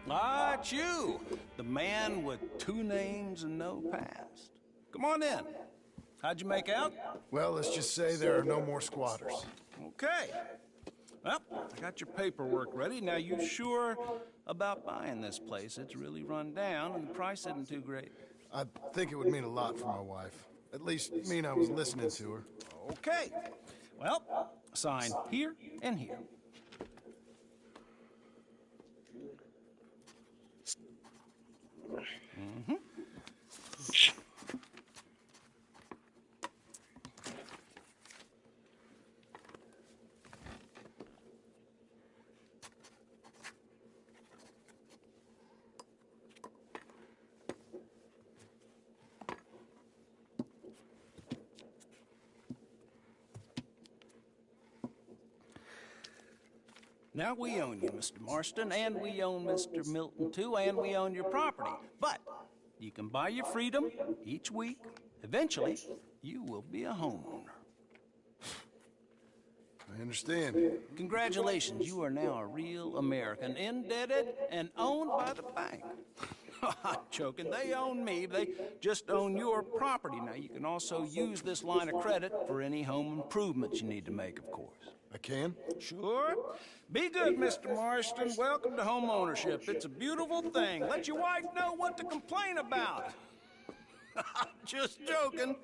Ah, it's you, the man with two names and no past. Come on in. How'd you make out? Well, let's just say there are no more squatters. Okay. Well, I got your paperwork ready. Now, you sure about buying this place? It's really run down, and the price isn't too great. I think it would mean a lot for my wife. At least mean I was listening to her. Okay. Well, sign here and here. Mm-hmm. Now, we own you, Mr. Marston, and we own Mr. Milton, too, and we own your property. But you can buy your freedom each week. Eventually, you will be a homeowner. I understand. Congratulations, you are now a real American, indebted and owned by the bank. I'm joking, they own me, they just own your property. Now, you can also use this line of credit for any home improvements you need to make, of course. I can? Sure. Be good, Mr. Marston. Welcome to home ownership. It's a beautiful thing. Let your wife know what to complain about. Just joking.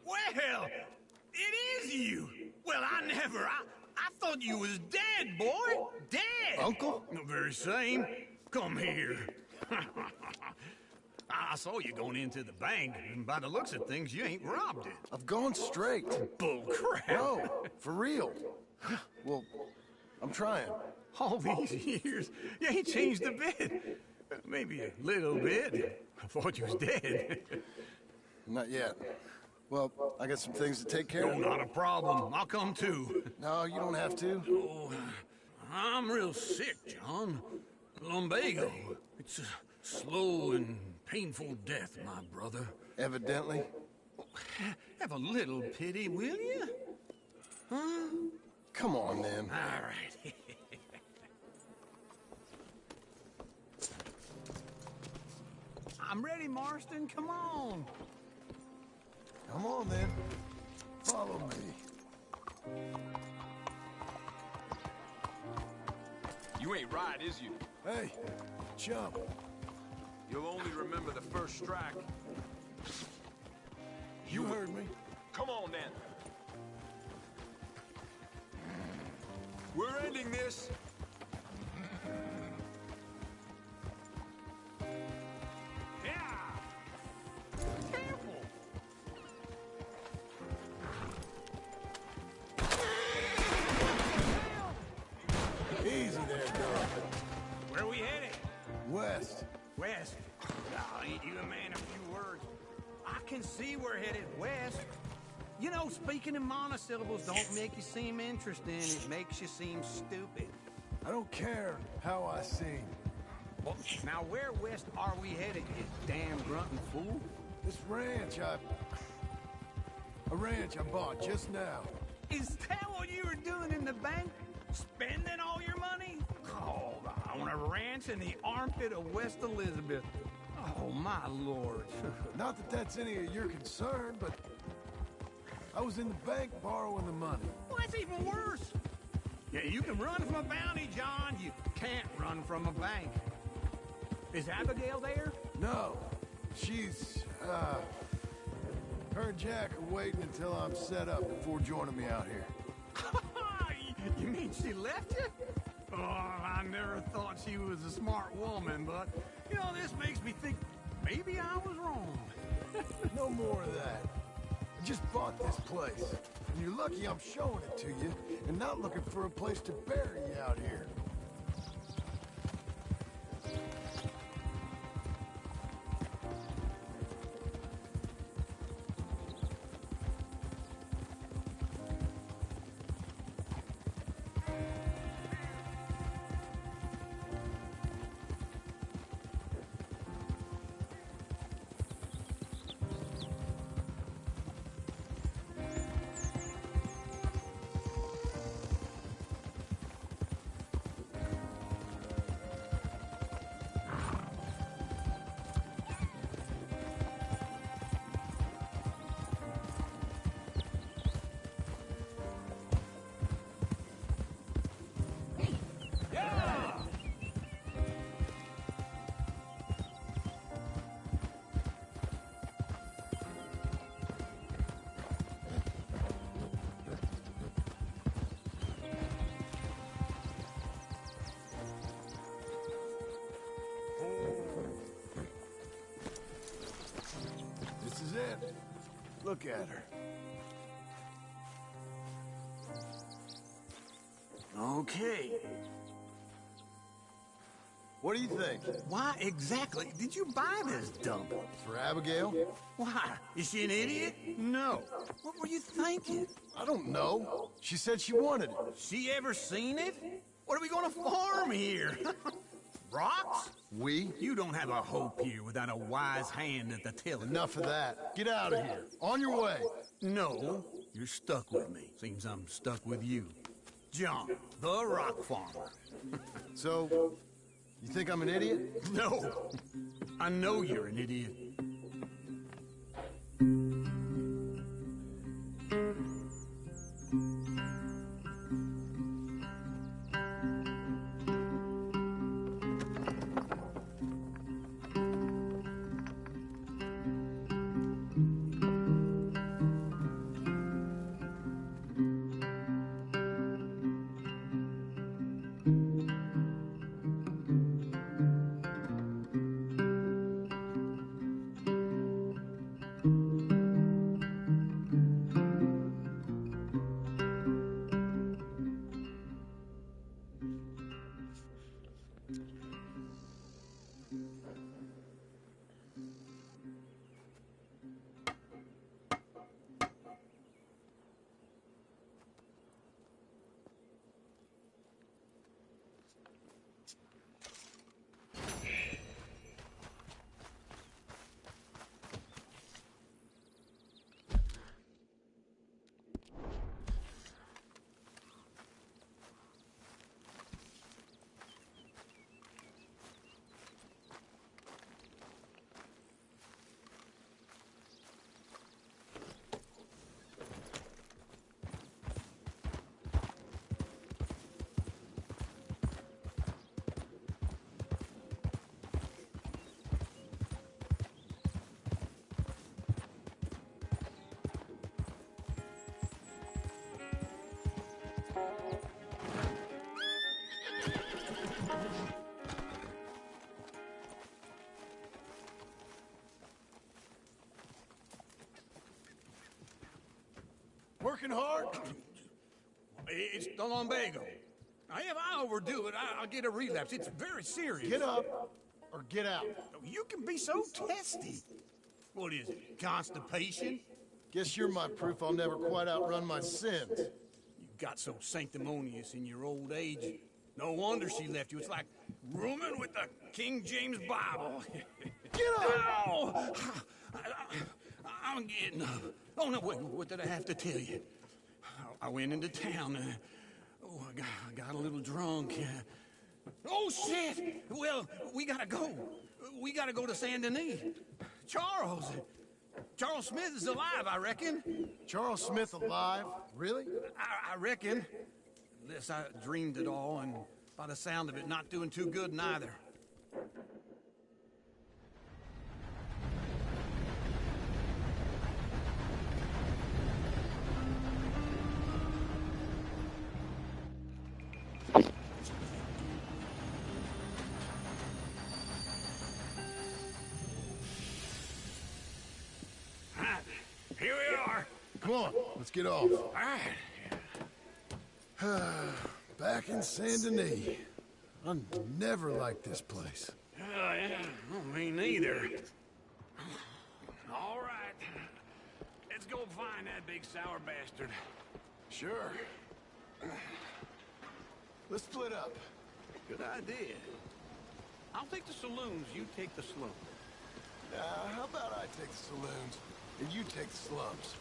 Well, it is you. Well, I thought you was dead, boy. Dead. Uncle? The very same. Come here. I saw you going into the bank, and by the looks of things, you ain't robbed it. I've gone straight. Bull crap. No, for real. Well, I'm trying. All these years, you ain't changed a bit. Maybe a little bit. I thought you was dead. Not yet. Well, I got some things to take care No, of. not a problem. I'll come too. No, you don't have to. Oh, I'm real sick, John. Lumbago. It's a slow and painful death, my brother. Evidently. Have a little pity, will you? Huh? Come on, then. All right. I'm ready, Marston. Come on. Come on, then. Follow me. You ain't right, is you? Hey, jump. You'll only remember the first strike. You heard me. Come on, then. We're ending this. Easy there, girl. Where are we headed? West. West. Oh, ain't you a man of few words? I can see we're headed west. You know, speaking in monosyllables don't make you seem interesting. It makes you seem stupid. I don't care how I seem. Well, now where west are we headed, you damn grunting fool? This ranch a ranch I bought just now. Is that what you were doing in the bank? Spending all your money? Oh, on a ranch in the armpit of West Elizabeth. Oh, my lord. Not that that's any of your concern, but I was in the bank borrowing the money. Well, that's even worse. Yeah, you can run from a bounty, John. You can't run from a bank. Is Abigail there? No, she's, her and Jack are waiting until I'm set up before joining me out here. You mean she left you? Oh, I never thought she was a smart woman, but, you know, this makes me think maybe I was wrong. No more of that. I just bought this place, and you're lucky I'm showing it to you and not looking for a place to bury you out here. look at her. Okay. What do you think? Why exactly did you buy this dump? For Abigail? Why? Is she an idiot? No. What were you thinking? I don't know. She said she wanted it. She ever seen it? What are we gonna farm here? Rocks? We? You don't have a hope here without a wise hand at the tiller. Enough of that. Get out of here. On your way. No, you're stuck with me. Seems I'm stuck with you. John, the rock farmer. So, you think I'm an idiot? No, I know you're an idiot. Working hard? It's the lumbago. If I overdo it, I'll get a relapse. It's very serious. Get up or get out. You can be so testy. What is it, constipation? Guess you're my proof I'll never quite outrun my sins. You got so sanctimonious in your old age. No wonder she left you. It's like rooming with the King James Bible. Get up! Ow! I'm getting up. Oh, no, wait, what did I have to tell you? I went into town. I got a little drunk. Oh, shit! Well, we gotta go. We gotta go to Saint Denis. Charles Smith is alive, I reckon. Charles Smith alive? Really? I reckon. Unless I dreamed it all, and by the sound of it, not doing too good neither. Here we are. Come on, let's get off. All right. Back in Saint Denis. I never liked this place. Yeah, well, me neither. All right. Let's go find that big sour bastard. Sure. Let's split up. Good idea. I'll take the saloons, you take the slums. How about I take the saloons and you take the slums?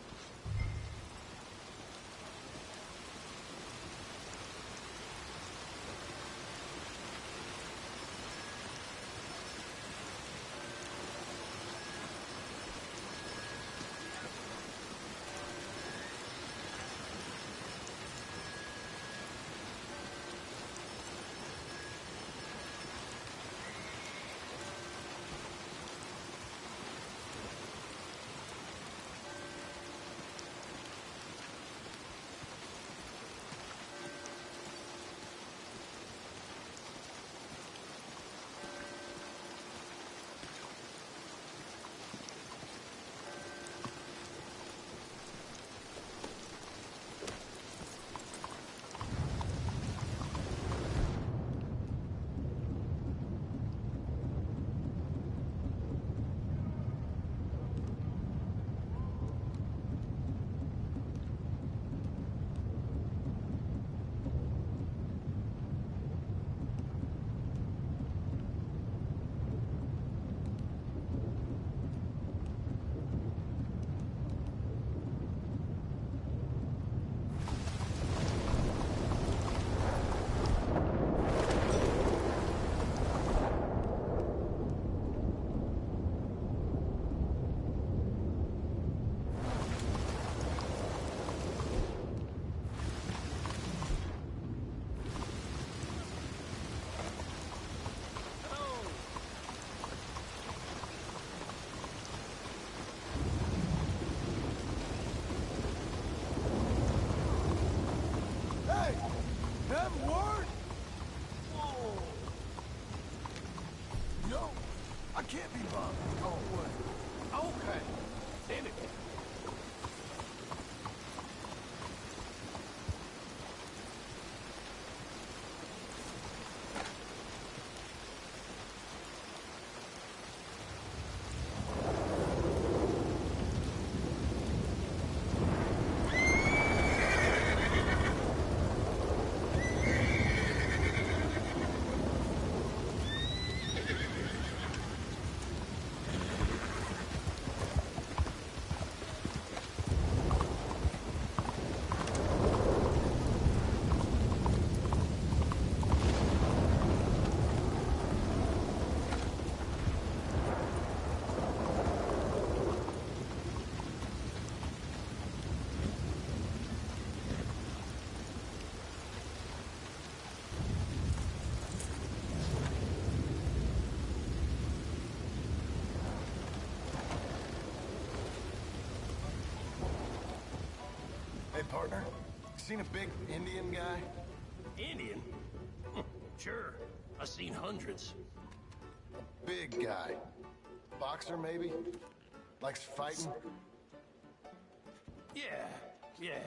What? Whoa. No, I can't be bothered. Go away. Okay. Then it. Hey, partner. Seen a big Indian guy? Indian? Sure. I've seen hundreds. Big guy. Boxer, maybe? Likes fighting? Yeah.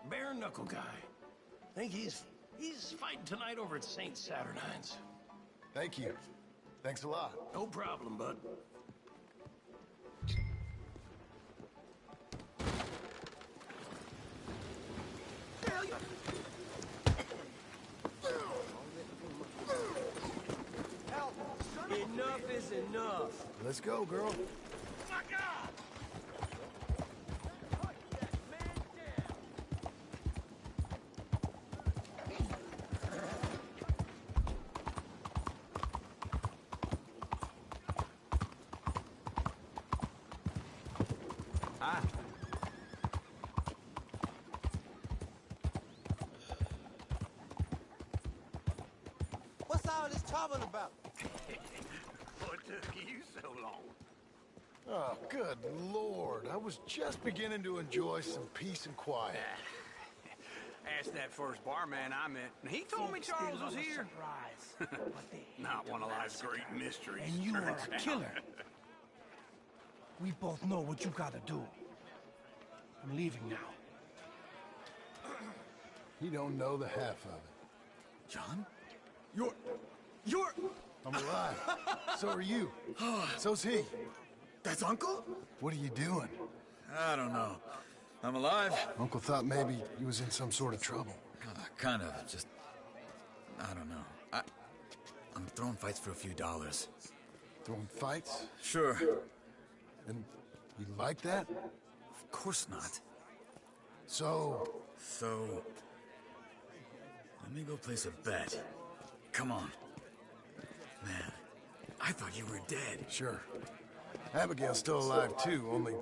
Bare knuckle guy. Think he's fighting tonight over at St. Saturnine's. Thank you. Thanks a lot. No problem, bud. Enough is enough. Let's go, girl. Hi. What's all this trouble about? What took you so long? Oh, good Lord. I was just beginning to enjoy some peace and quiet. Asked that first barman I met, and he told me Charles was here. Not one of life's great mysteries. And you are turns a out. killer. We both know what you gotta do. I'm leaving now. You don't know the half of it. John? You're... I'm alive. So are you. So's he. That's Uncle? What are you doing? I don't know. I'm alive. Uncle thought maybe he was in some sort of trouble. Kind of. Just... I don't know. I'm throwing fights for a few dollars. Throwing fights? Sure. And you like that? Of course not. So, let me go place a bet. Come on. Man, I thought you were dead. sure. Abigail's still alive too, only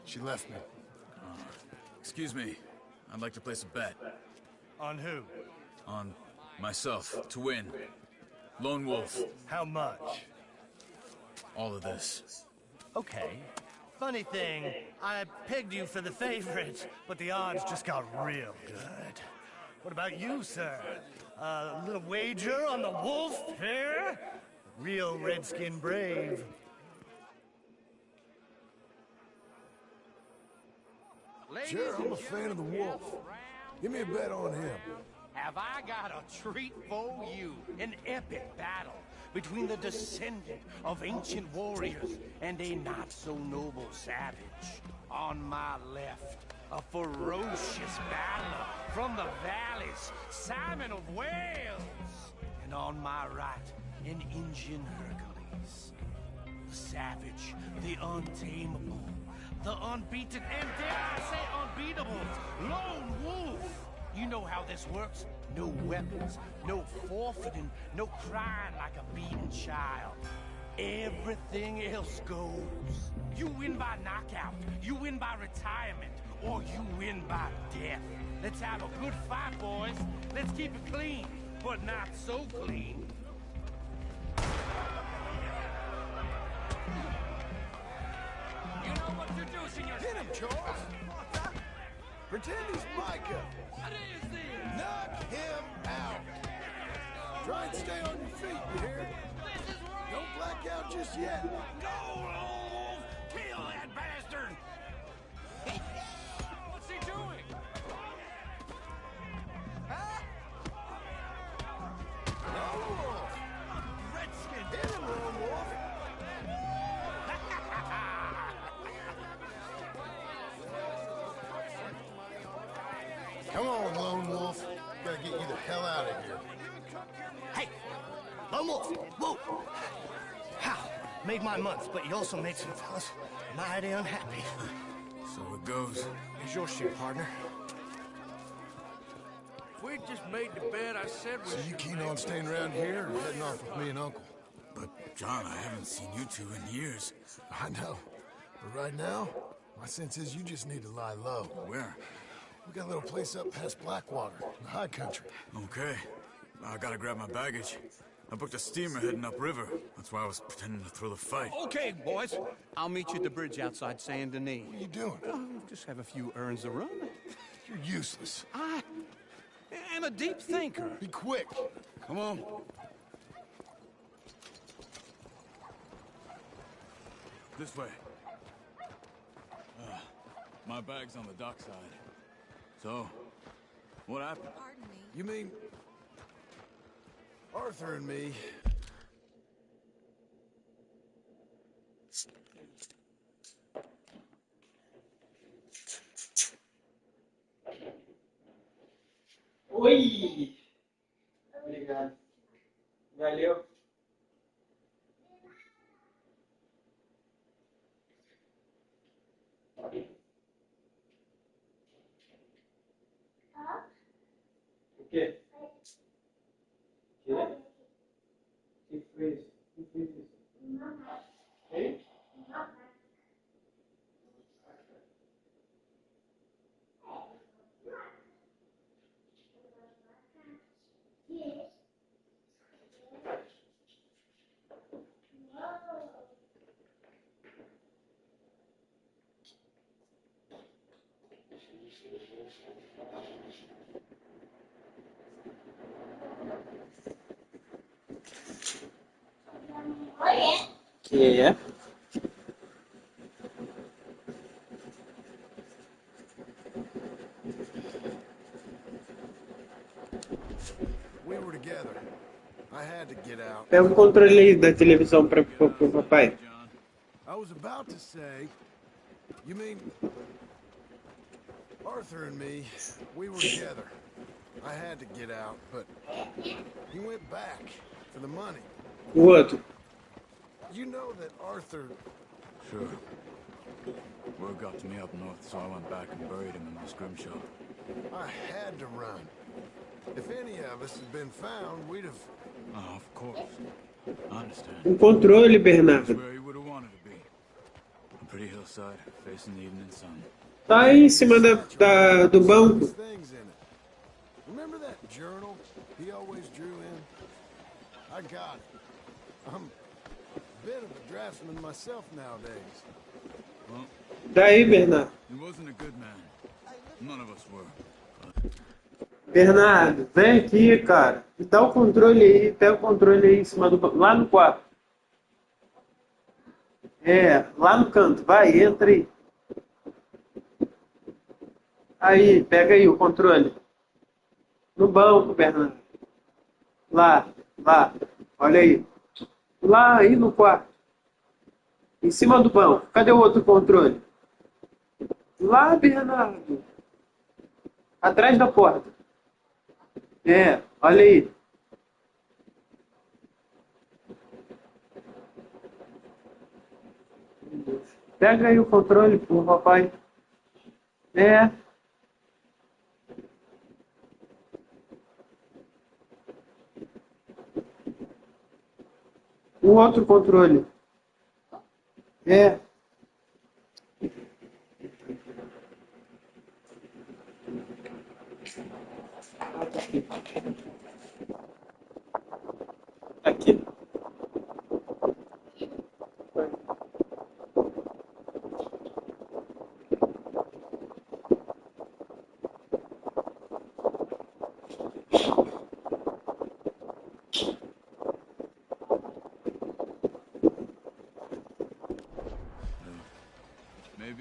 she left me. Excuse me. I'd like to place a bet. On who? On myself, to win. Lone Wolf. How much? All of this. Okay. Funny thing, I pegged you for the favorite, but the odds just got real good. What about you, sir? A little wager on the wolf here? Real redskin brave. Sure, I'm a fan of the wolf. Give me a bet on him. Have I got a treat for you? An epic battle between the descendant of ancient warriors and a not-so-noble savage. On my left, a ferocious battler from the valleys, Simon of Wales. And on my right, an Indian Hercules. The savage, the untamable, the unbeaten, and dare I say unbeatable, Lone Wolf. You know how this works. No weapons, no forfeiting, no crying like a beaten child. Everything else goes. You win by knockout, you win by retirement, or you win by death. Let's have a good fight, boys. Let's keep it clean, but not so clean. You know what to do, senor. Hit him, Charles! Pretend he's Micah. Knock him out. Try and stay on your feet, you hear? Don't black out just yet. Go, Lone Wolf! Kill that bastard! What's he doing? Lone Wolf! Redskin! Hit him, Lone Wolf! Come on, Lone Wolf. Gotta get you the hell out of here. Hey, Lone Wolf, whoa! How? Made my month, but you also made some fellas mighty unhappy. So it goes. Here's your share, partner. If we'd just made the bed I said we So you keen on staying around here or heading off with me and Uncle? But, John, I haven't seen you two in years. I know. But right now, my sense is you just need to lie low. Where? We got a little place up past Blackwater, in the high country. Okay. I gotta grab my baggage. I booked a steamer heading upriver. That's why I was pretending to throw the fight. Okay, boys. I'll meet you at the bridge outside Saint Denis. What are you doing? Just have a few errands to run. You're useless. I am a deep thinker. Be quick. Come on. This way. My bag's on the dockside. So, what happened? Pardon me. You mean... Arthur and me... Oi! Obrigado. Valeu. O quê? Quê? O que foi isso? O que fez isso? Hein? Que é? We were together. I had to get out. Pega o controle aí da televisão pro papai. I was about to say... You mean... Arthur and me, we were together. I had to get out, but... He went back for the money. O outro. You know that Arthur... Sure. Word got to me up north, so I went back and buried him in my scrimshaw. I had to run. If any of us had been found, we'd have... Oh, of course. I understand. O controle, That's Bernardo. where he would have wanted to be. A pretty hillside, facing the evening sun. Tá aí em cima do banco. Things in it. Remember that journal he always drew in? I got it. I'm a bit of a draftsman myself nowadays. Well, Daí, Bernardo. he wasn't a good man. None of us were. Bernardo, vem aqui, cara. Dá o controle aí. Pega o controle aí em cima do banco. Lá no quarto. É, lá no canto. Vai, entra aí. Aí, pega aí o controle. No banco, Bernardo. Lá. Olha aí. Lá, aí no quarto. Em cima do banco. Cadê o outro controle? Lá, Bernardo. Atrás da porta. É, olha aí. Pega aí o controle, por papai. É. O outro controle. É. Aqui.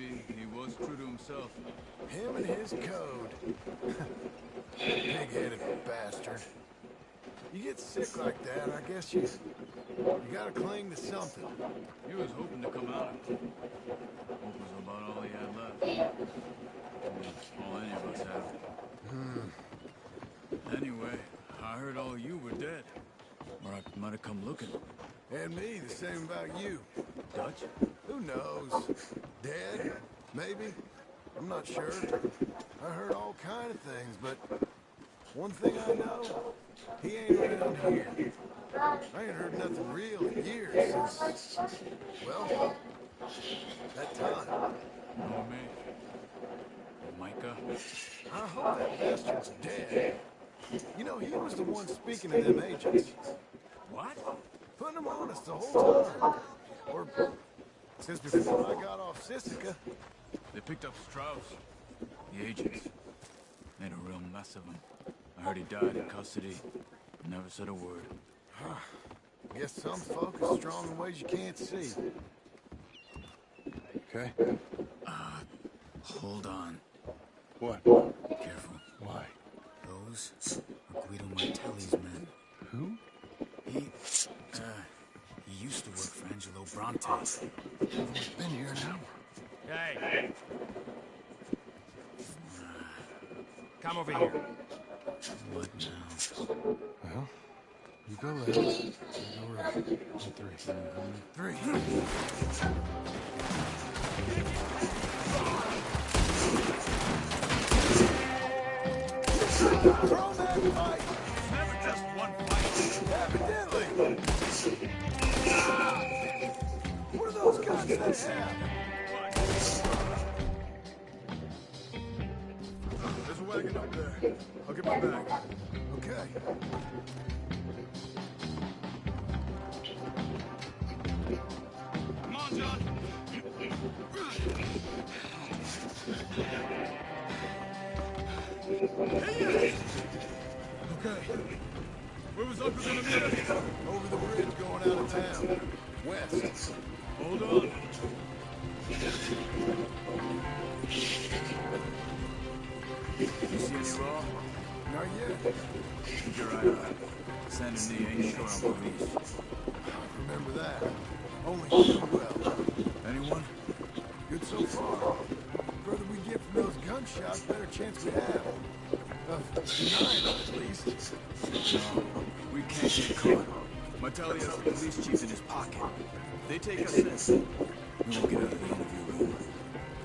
Maybe he was true to himself. Him and his code. Pig-headed bastard. You get sick like that, I guess you gotta cling to something. He was hoping to come out of it. Hope was about all he had left. I mean, all any of us have. Anyway, I heard all you were dead. Or I might have come looking. And me, the same about you. Dutch? Who knows? Dead? Maybe? I'm not sure. I heard all kind of things, but one thing I know, he ain't around here. I ain't heard nothing real in years since, well, that time. Nor me. Micah? I hope that bastard's dead. You know, he was the one speaking to them agents. What? Putting them on us the whole time. Or since before I got off Sisika. They picked up Strauss. The agents. Made a real mess of him. I heard he died in custody. Never said a word. Guess some folk are strong in ways you can't see. Okay? Hold on. What? Careful. Why? Those are Guido Martelli's men. Who? He used to work for Angelo Bronte. He's been here an hour. Hey. Come over here. What now? Well, you go left, I go right. On three. Three. Throw that fight! Never just one fight. Evidently! What are those guns they have? There's a wagon up there. I'll get my bag. Okay. Come on, John. Okay. Where was Uncle gonna meet us? Over the bridge going out of town. West. Hold on. You see any raw? Not yet. Keep your eye out. Sand and me ain't sure on police. Remember that. Only too well. Anyone? Good so far. Further we get from those gunshots, better chance we have. Of denying them, at least. No, we can't get caught. Martelli has the police chief in his pocket. If they take us in, we won't get out of the interview room.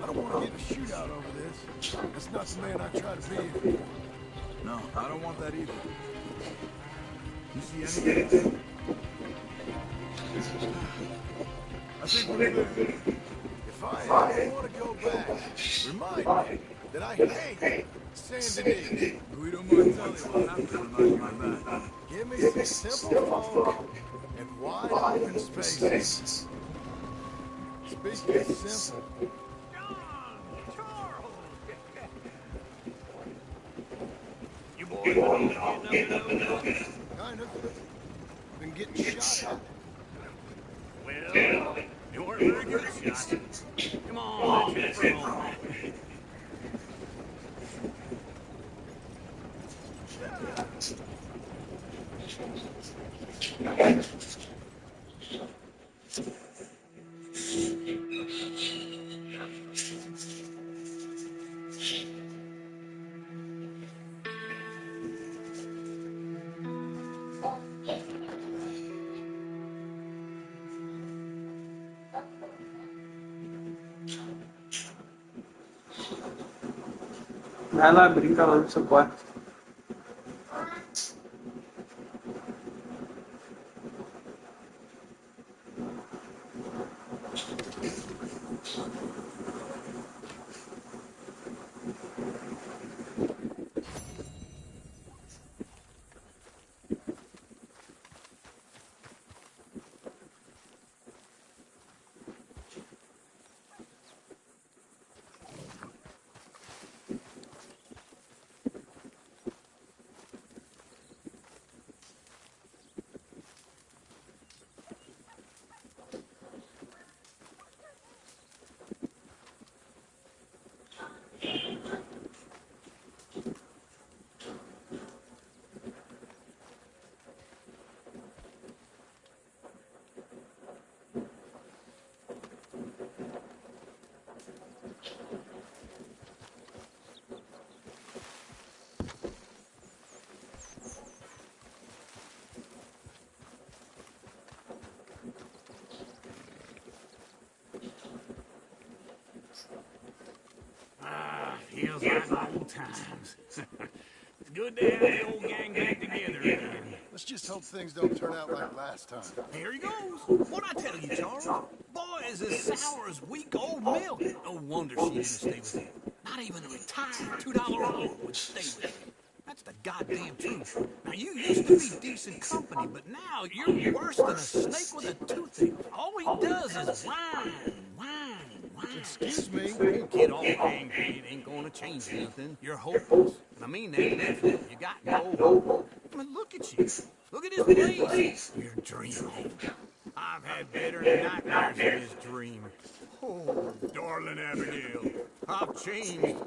I don't want to get in a shootout over this. That's not the man I try to be. No, I don't want that either. You see anything? I think we're clear. If I ever want to go back, remind me that I hate Saint Denis. Guido Martelli will have to remind you of that. Give me some simple folk and wide open spaces. Speaking of simple, You boys been getting up to those? kind of. Been getting shot at. Well, you weren't very good shot. Come on, let's head for home. Vai lá, brinca lá no seu quarto. old times. It's good to have the old gang back together again. Let's just hope things don't turn out like last time. Here he goes. What'd I tell you, Charles? Boy is as sour as week-old milk. No wonder she didn't stay with him. Not even a retired $2 whore would stay with him. That's the goddamn truth. Now, you used to be decent company, but now you're worse than a snake with a toothache. All he does is whine, whine, whine. Excuse me? Don't get all angry. It ain't gonna change nothing. You're hopeless. And I mean that literally. You got no hope. I mean, look at you. Look at this place. Your dream home. I've had better nightmares than this dream. Oh, darling Abigail, I've changed.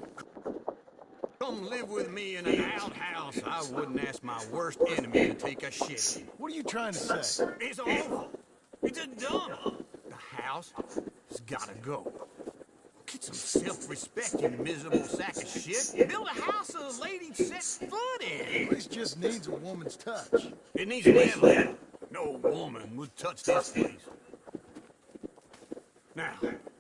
Come live with me in an outhouse I wouldn't ask my worst enemy to take a shit in. What are you trying to say? It's awful. It's a dump. The house has gotta go. Get some self-respect, you miserable sack of shit. Build a house a lady'd set foot in. This just needs a woman's touch. It needs living. No woman would touch this place. Now,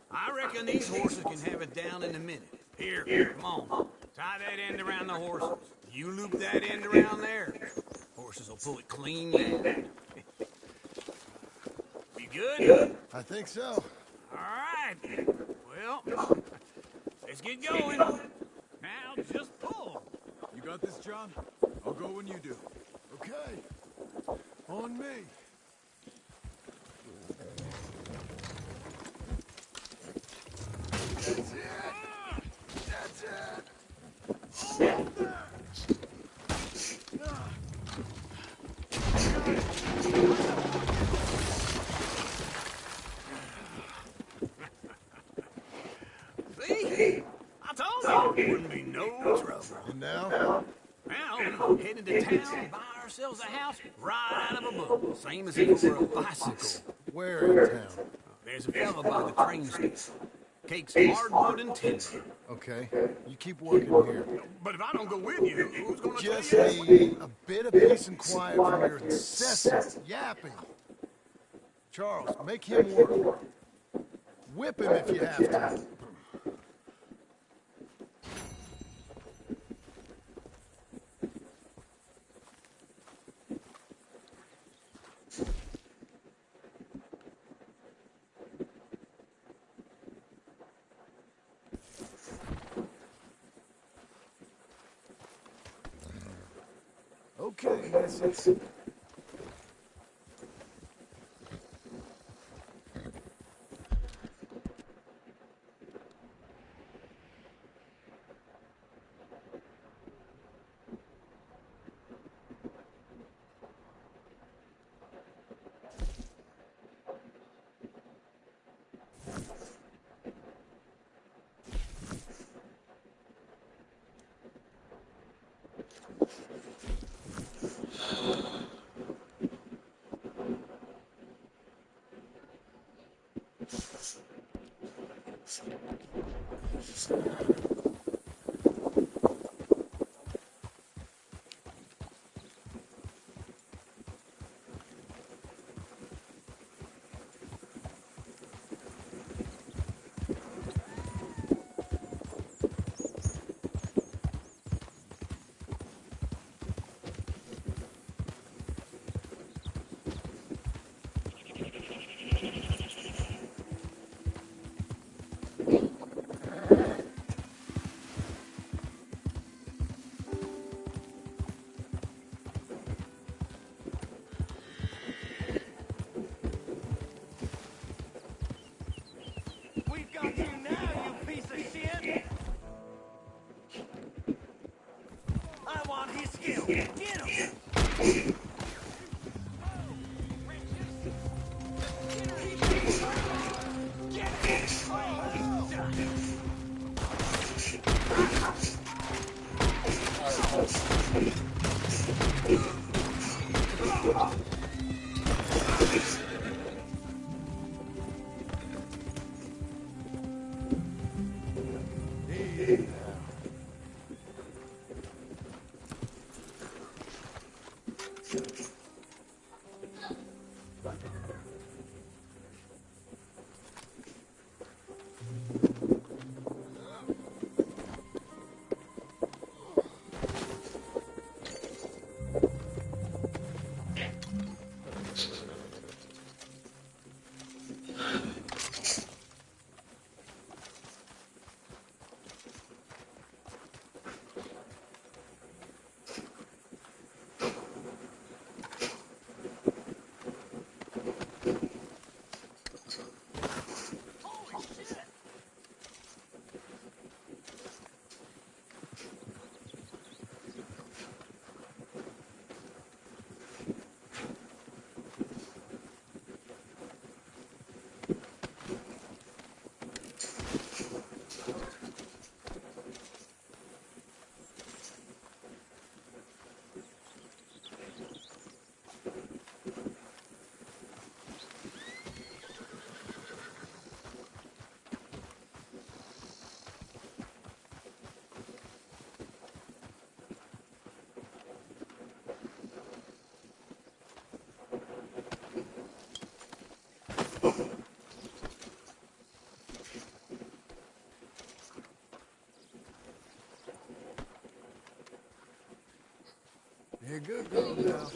I reckon these horses can have it down in a minute. Here, come on. Tie that end around the horses. You loop that end around there. Horses will pull it clean down. You good? I think so. All right. Well, let's get going. Now, just pull. You got this, John? I'll go when you do. Okay. On me. That's it. That's it. See? I told you. Wouldn't be no trouble. And now? Now, we headed to town and buy ourselves a house right out of a book. Same as if it were a bicycle. Where in town? There's a fella by the train station. Cakes hardwood and timber. Okay. You keep working here. But if I don't go with you, who's gonna Just tell you? need a bit of peace and quiet from your incessant yapping. Charles, make him work. Whip him if you have to. Okay, that's it. We've got you now, you piece of shit! I want his skill. Get him! good girl now.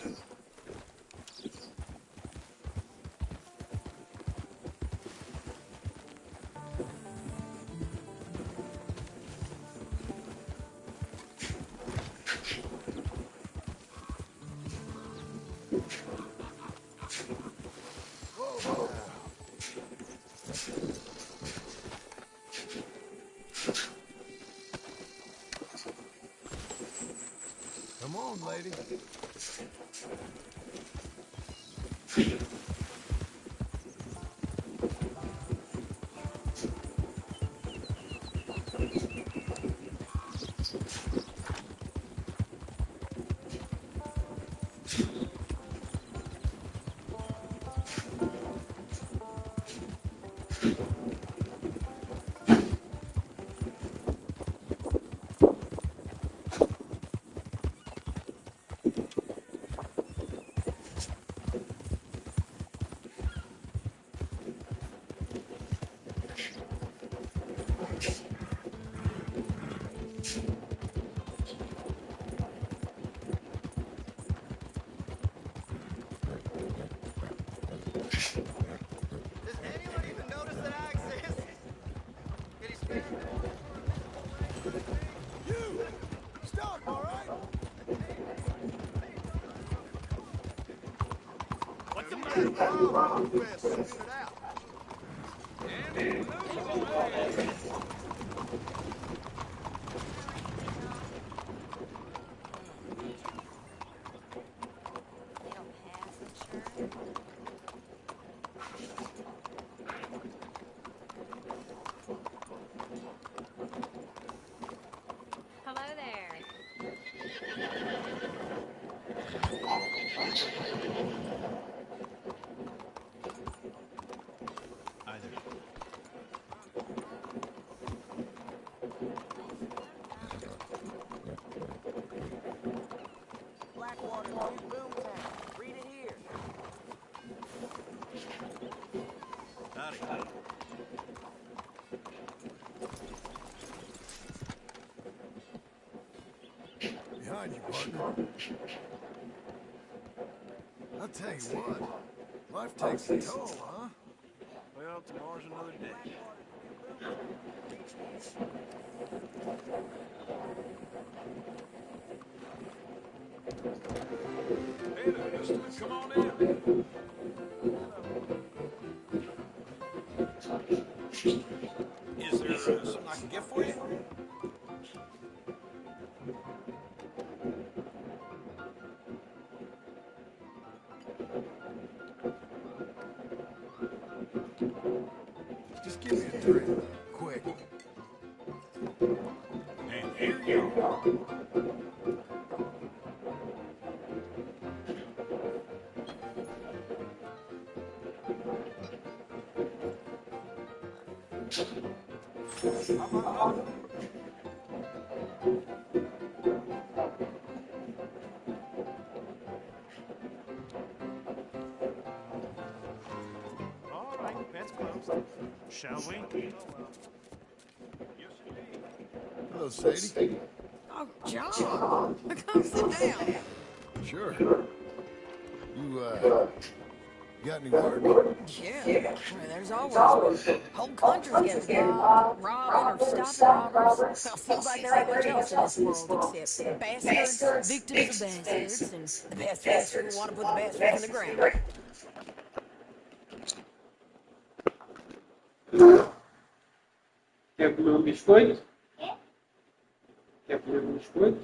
Come on, lady. Does anyone even notice that I exist? Can you spare a bit more for a miserable rate like me? You! Stop, all right? What's the matter? Problem? Best spit it out. Hello there. Either. Blackwater's new boomtown. Read it here. Howdy. Behind you, partner. I'll tell you what. Life takes a toll, huh? Well, tomorrow's another day. Hey there, mister. Come on in. Is there something I can get for you? Just give me a drink. Quick. And here you are. All right, that's close. Shall we? Hello, Sadie. Oh, John, come sit down. Sure. You got any work? Yeah, well, there's always work. Whole countries get robbed, robbing or stopping robbers. Well, seems like there ain't much else in this world except bastards, victims of bastards, and the bastards who want to put the bastards in the ground. Quer comer um biscoito? Quer comer um biscoito?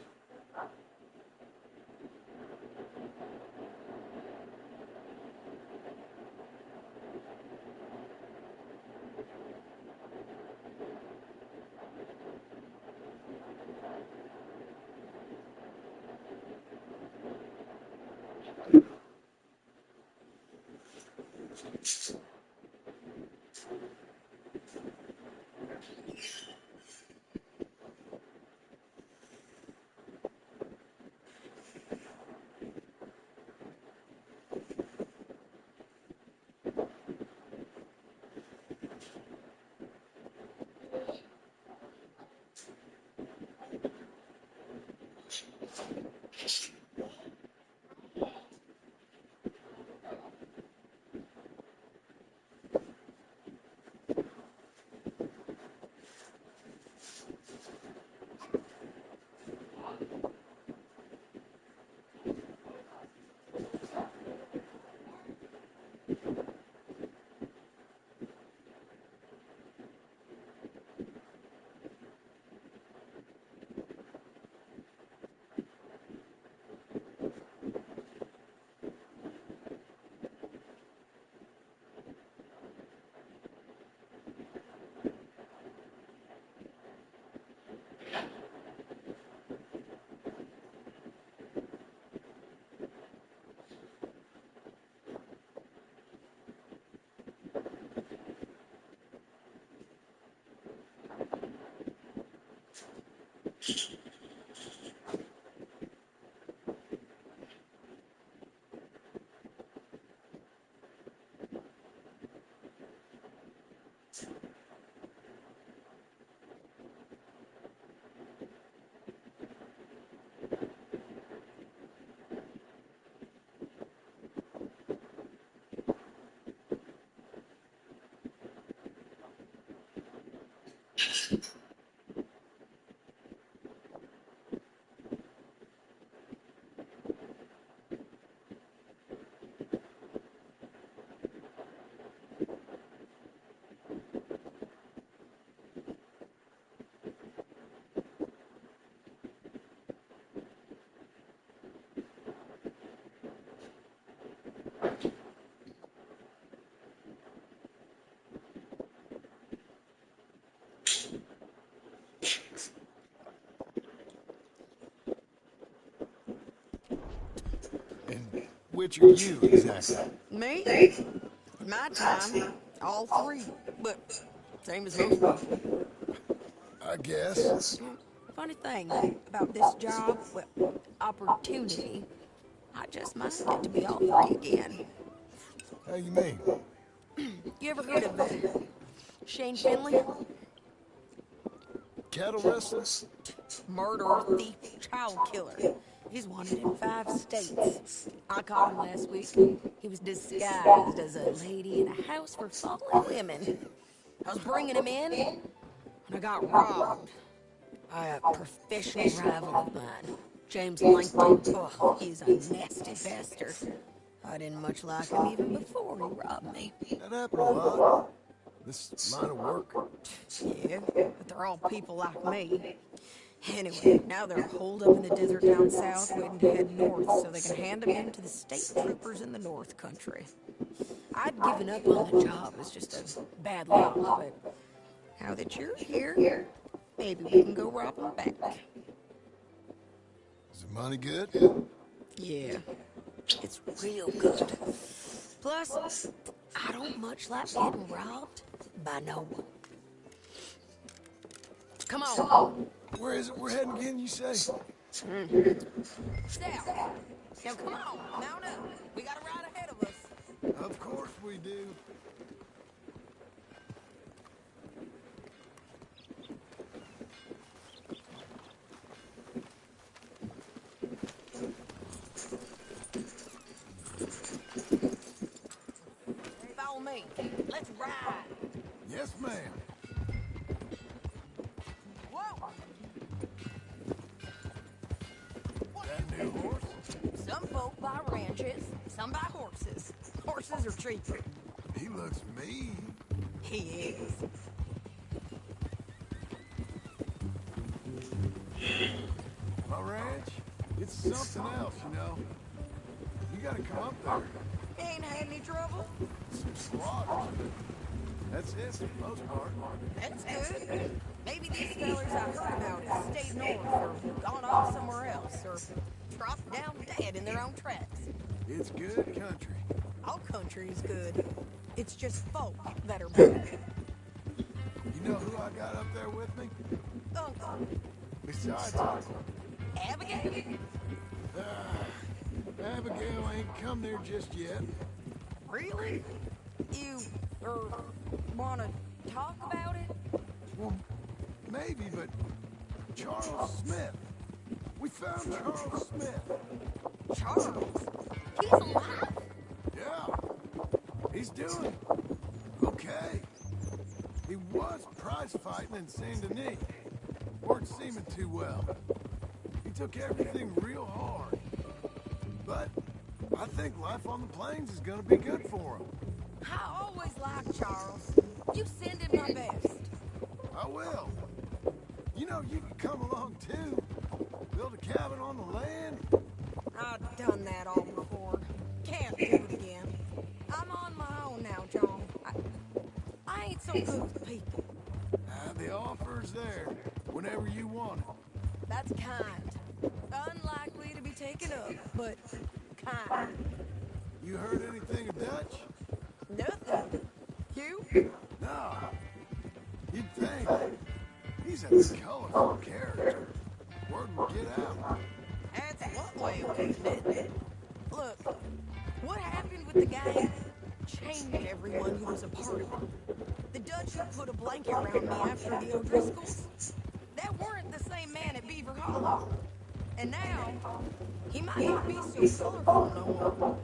And which are you, exactly? Me? In my time, all three. But same as most people. I guess. Funny thing about this job, well, opportunity, I just might get to be all three again. How you mean? You ever heard of Shane Finley? Cattle rustler? Murderer, thief, child killer. He's wanted in 5 states. I caught him last week. He was disguised as a lady in a house for fallen women. I was bringing him in, and I got robbed by a professional rival of mine, James Langton. Oh, he's a nasty bastard. I didn't much like him even before he robbed me. That happened a lot. This line of work. Yeah, but they're all people like me. Anyway, now they're holed up in the desert down south, waiting to head north so they can hand them in to the state troopers in the North Country. I'd given up on the job as just a bad luck, but now that you're here, maybe we can go rob them back. Is the money good? Yeah, it's real good. Plus, I don't much like getting robbed by no one. Come on. Where is it we're heading again, you say? South. Now come on, mount up. We got a ride ahead of us. Of course we do. Follow me. Let's ride. Yes, ma'am. Whoa! That new horse? Some folk buy ranches, some buy horses. Horses are cheaper. He looks mean. He is. My ranch, it's something else, you know. You gotta come up there. Ain't had any trouble? Some slaughters. That's it for the most part. That's good. Maybe these fellers I heard about have stayed north or gone off somewhere else or dropped down dead in their own tracks. It's good country. All country is good. It's just folk that are bad. You know who I got up there with me? Uncle. Besides Uncle. Abigail? Abigail ain't come there just yet. Really? You, wanna talk about it? Well, maybe, but Charles Smith. We found Charles Smith. Charles? He's alive? Yeah. He's doing okay. He was prize fighting in Saint Denis. Weren't seeming too well. He took everything real hard. But I think life on the plains is gonna be good for him. I always liked Charles. You send him my best. I will. You know, you can come along too. Build a cabin on the land. I've done that all before. Can't do it again. I'm on my own now, John. I ain't so good with people. The offer's there whenever you want it. That's kind. Unlikely to be taken up, but kind. You heard anything of Dutch? Nothing. You? No. You'd think. He's a colorful character. word would get out. That's one way of putting it. Look, what happened with the gang changed everyone who was a part of it. The Dutch who put a blanket around me after the O'Driscolls, that weren't the same man at Beaver Hollow. And now, he might not be so colorful no more.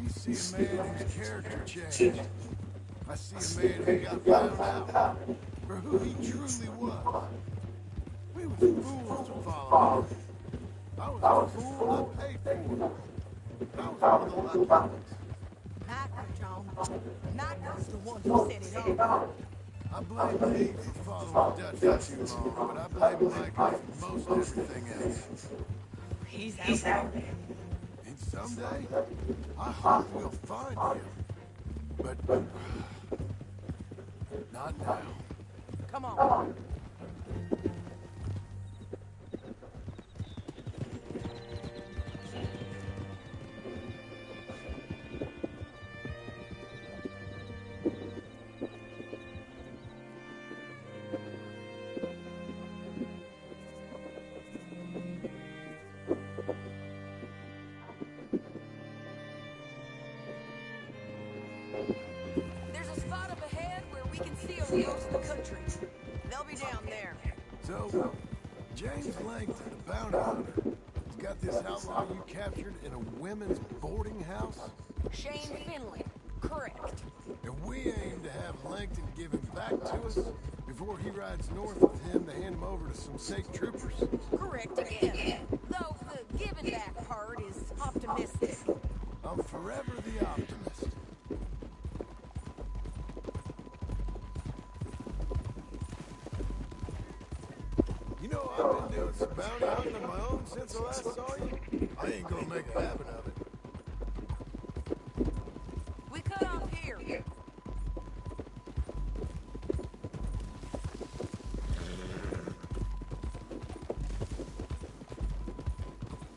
You see a man whose character changed. I see a man who got found out for who he truly was. We was fools to follow him. I was a fool I paid for. I was one of the lucky ones. Micah, John. Micah's the one who set it off. I blame me for following Dutch for too long, but I blame Micah for most everything else. He's out there. And someday, I hope we'll find him. But not now. Come on. There's a spot up ahead where we can see over most of the country. They'll be down there. So, James Langton, the bounty hunter, has got this outlaw you captured in a women's boarding house? Shane Finley. Correct. And we aim to have Langton give him back to us before he rides north with him to hand him over to some state troopers. Correct again. Though the giving back part is optimistic. I'm forever the optimist. You know, I've been doing some bounty hunting on my own since I last saw you. I ain't gonna make a habit of it. We cut off here.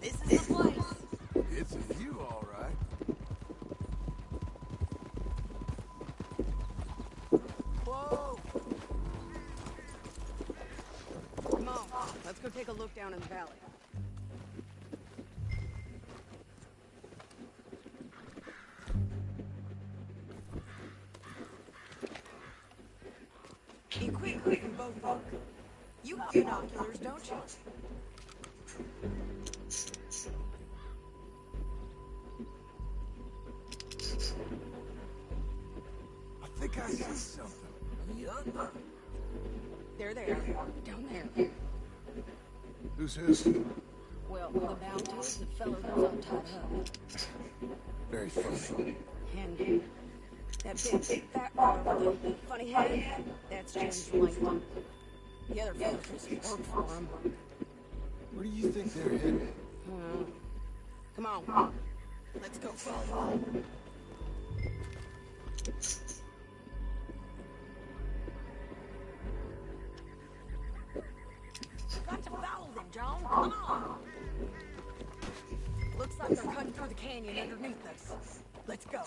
This is the place. It's a view, all right. Whoa. Come on, let's go take a look down in the valley. Be quick, we can both look. You got binoculars, don't you? I think I see something. There they are, down there. Who's who? Well, the bounty is the fellow who's all tied up. Very funny. And that big fat one with the funny head, that's James Langton. The other fellow just worked for him. Where do you think they're headed? Come on, let's go follow. Got to follow them, John. Come on. Looks like they're cutting through the canyon underneath us. Let's go.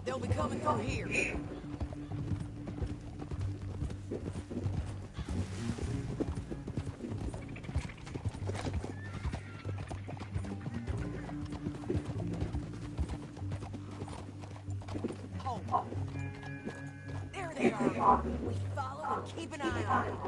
They'll be coming through here. Oh. There they are. We follow and keep an eye on them.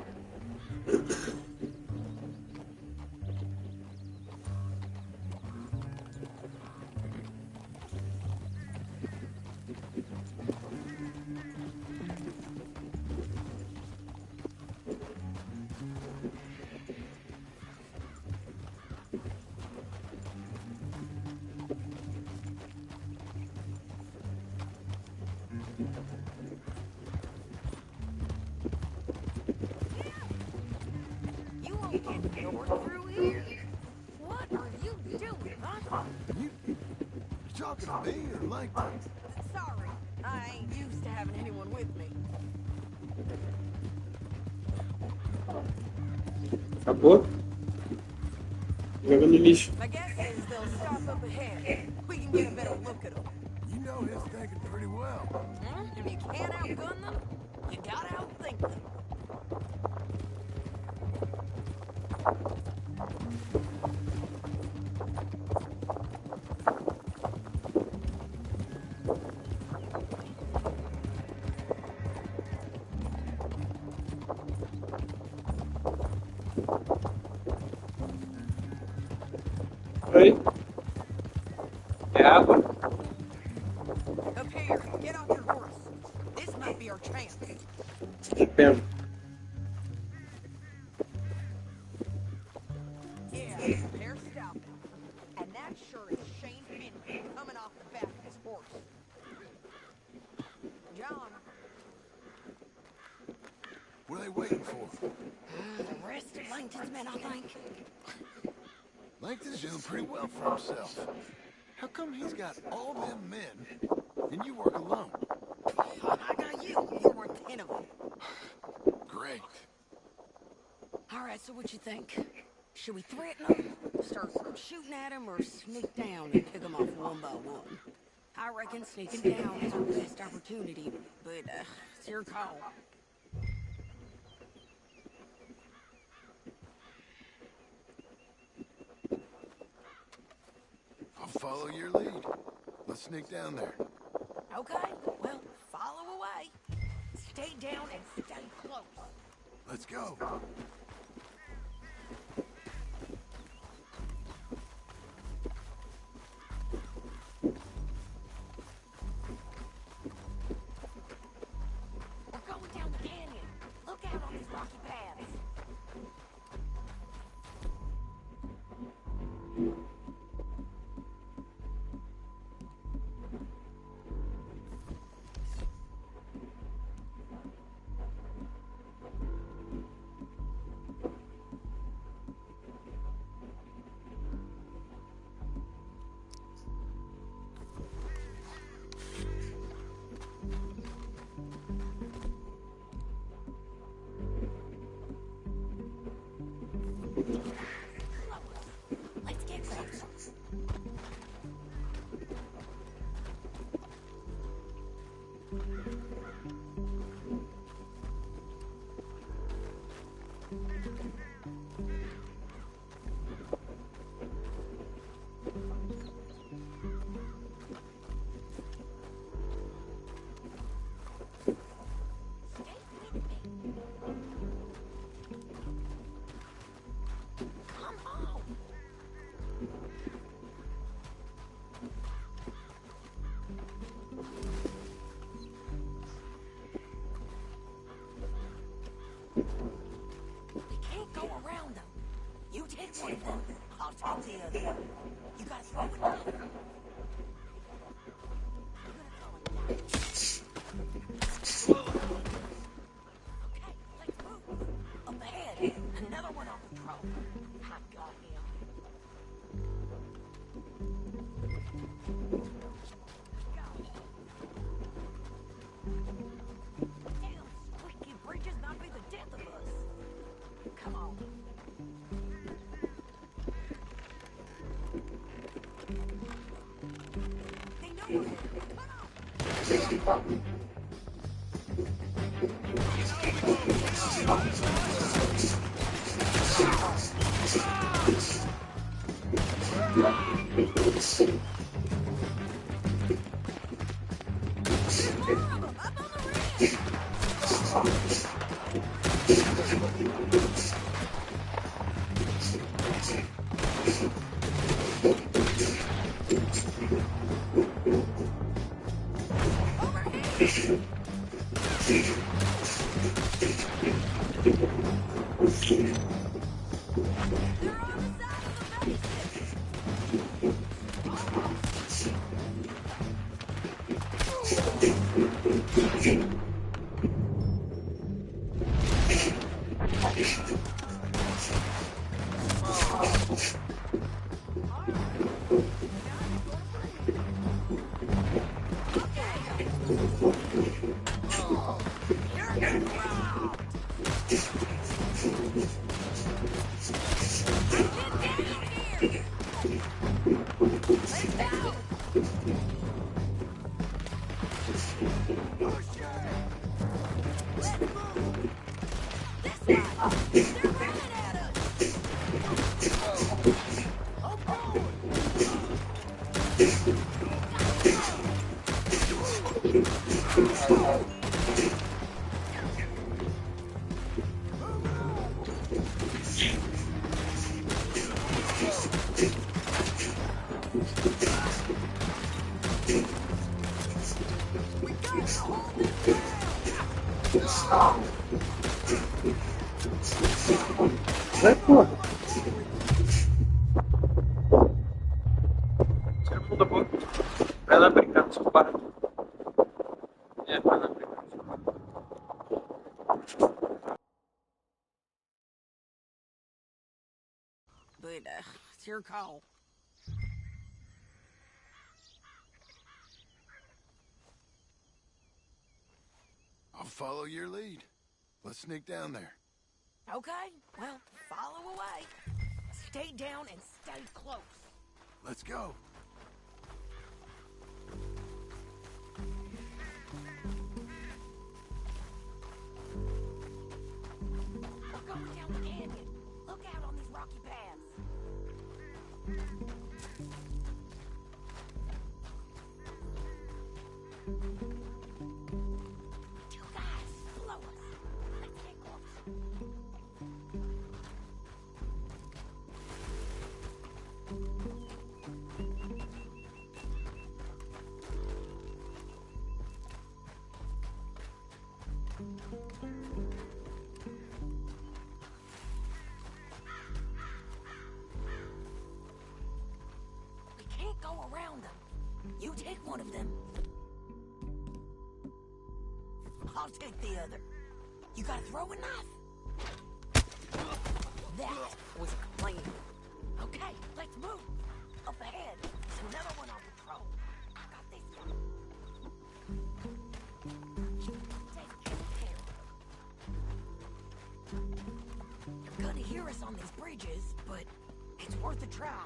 You won't get north through here. What are you doing, huh? You talking to me or Langton? Sorry, I ain't used to having anyone with me. Acabou? Joga no lixo. My guess is they'll stop up ahead. well. If you can't outgun them, you gotta outthink them. Oi? É água? Up here, get off your horse. This might be our chance. Que pena. Yeah, they're stopping. And that sure is Shane Finley coming off the back of his horse. John. What are they waiting for? The rest of Langton's men, I think. Langton's doing pretty well for himself. How come he's got all them men, and you work alone? I got you. You're worth 10 of them. Great. All right, so what you think? Should we threaten them, start shooting at them, or sneak down and pick them off one by one? I reckon sneaking down is our best opportunity, but it's your call. I'll follow your lead. Let's sneak down there. Okay, well, follow away. Stay down and stay close. Let's go. We're going down the canyon. Look out on these rocky paths. Let's get close. Go around them. You take one of them, I'll take the other. You gotta throw it down. Okay, let's move. Up ahead, another one on patrol. I got him. Damn, squeaky bridges might be the death of us. Come on. They know we're here. Come on. There's more of them up on the ridge. They're on the side of the base. They're running at us! I'm going! We got to hold them down! Vai, porra. Tira a mão da boca. Vai lá brincar no seu quarto. É, vai lá brincar no seu quarto. But, it's your call. I'll follow your lead. Let's sneak down there. Okay, well, follow away. Stay down and stay close. Let's go. We're going down the canyon. Look out on these rocky paths. You guys, follow us. Let's get close. We can't go around them. You take one of them. I'll take the other. You gotta throw a knife. That was a plan. Okay, let's move. Up ahead, there's another one on patrol. I got this one. Take good care. You're gonna hear us on these bridges, but it's worth a try.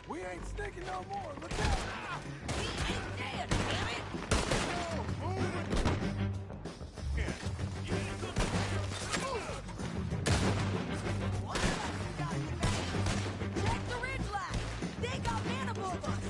We ain't sneaking no more. Look out! He ain't dead, damn it! What? Got you back. Check the ridge line. They got men above us.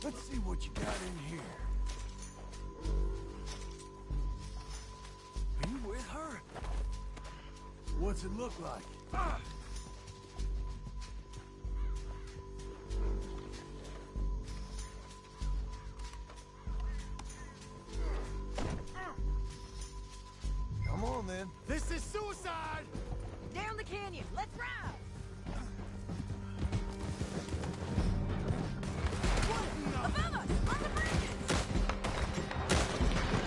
Let's see what you got in here. Are you with her? What's it look like? Come on, then. This is suicide! Down the canyon. Let's ride. Above us, on the bridges.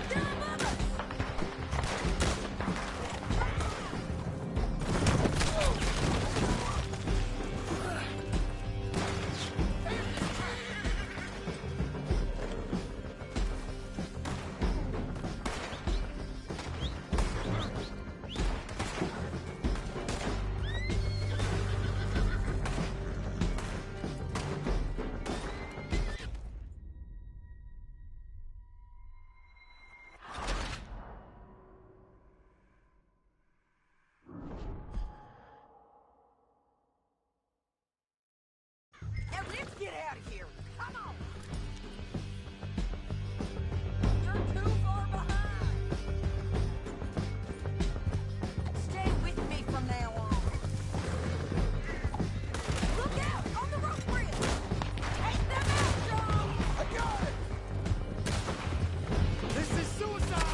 They're above us. Now let's get out of here. Come on. You're too far behind. Stay with me from now on. Look out on the rope bridge. Take them out, John. I got it! This is suicide!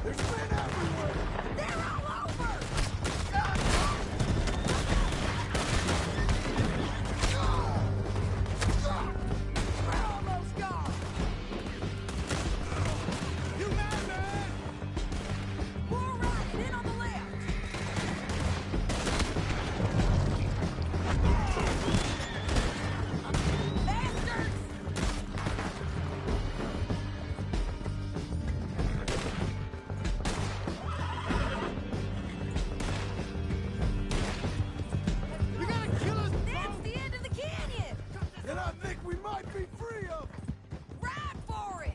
There's men everywhere! They're all over. We're almost gone. You madman! More right, in on the left. Bastards! You gotta kill us That's the end of the canyon. And I think we might be free of... Ride for it.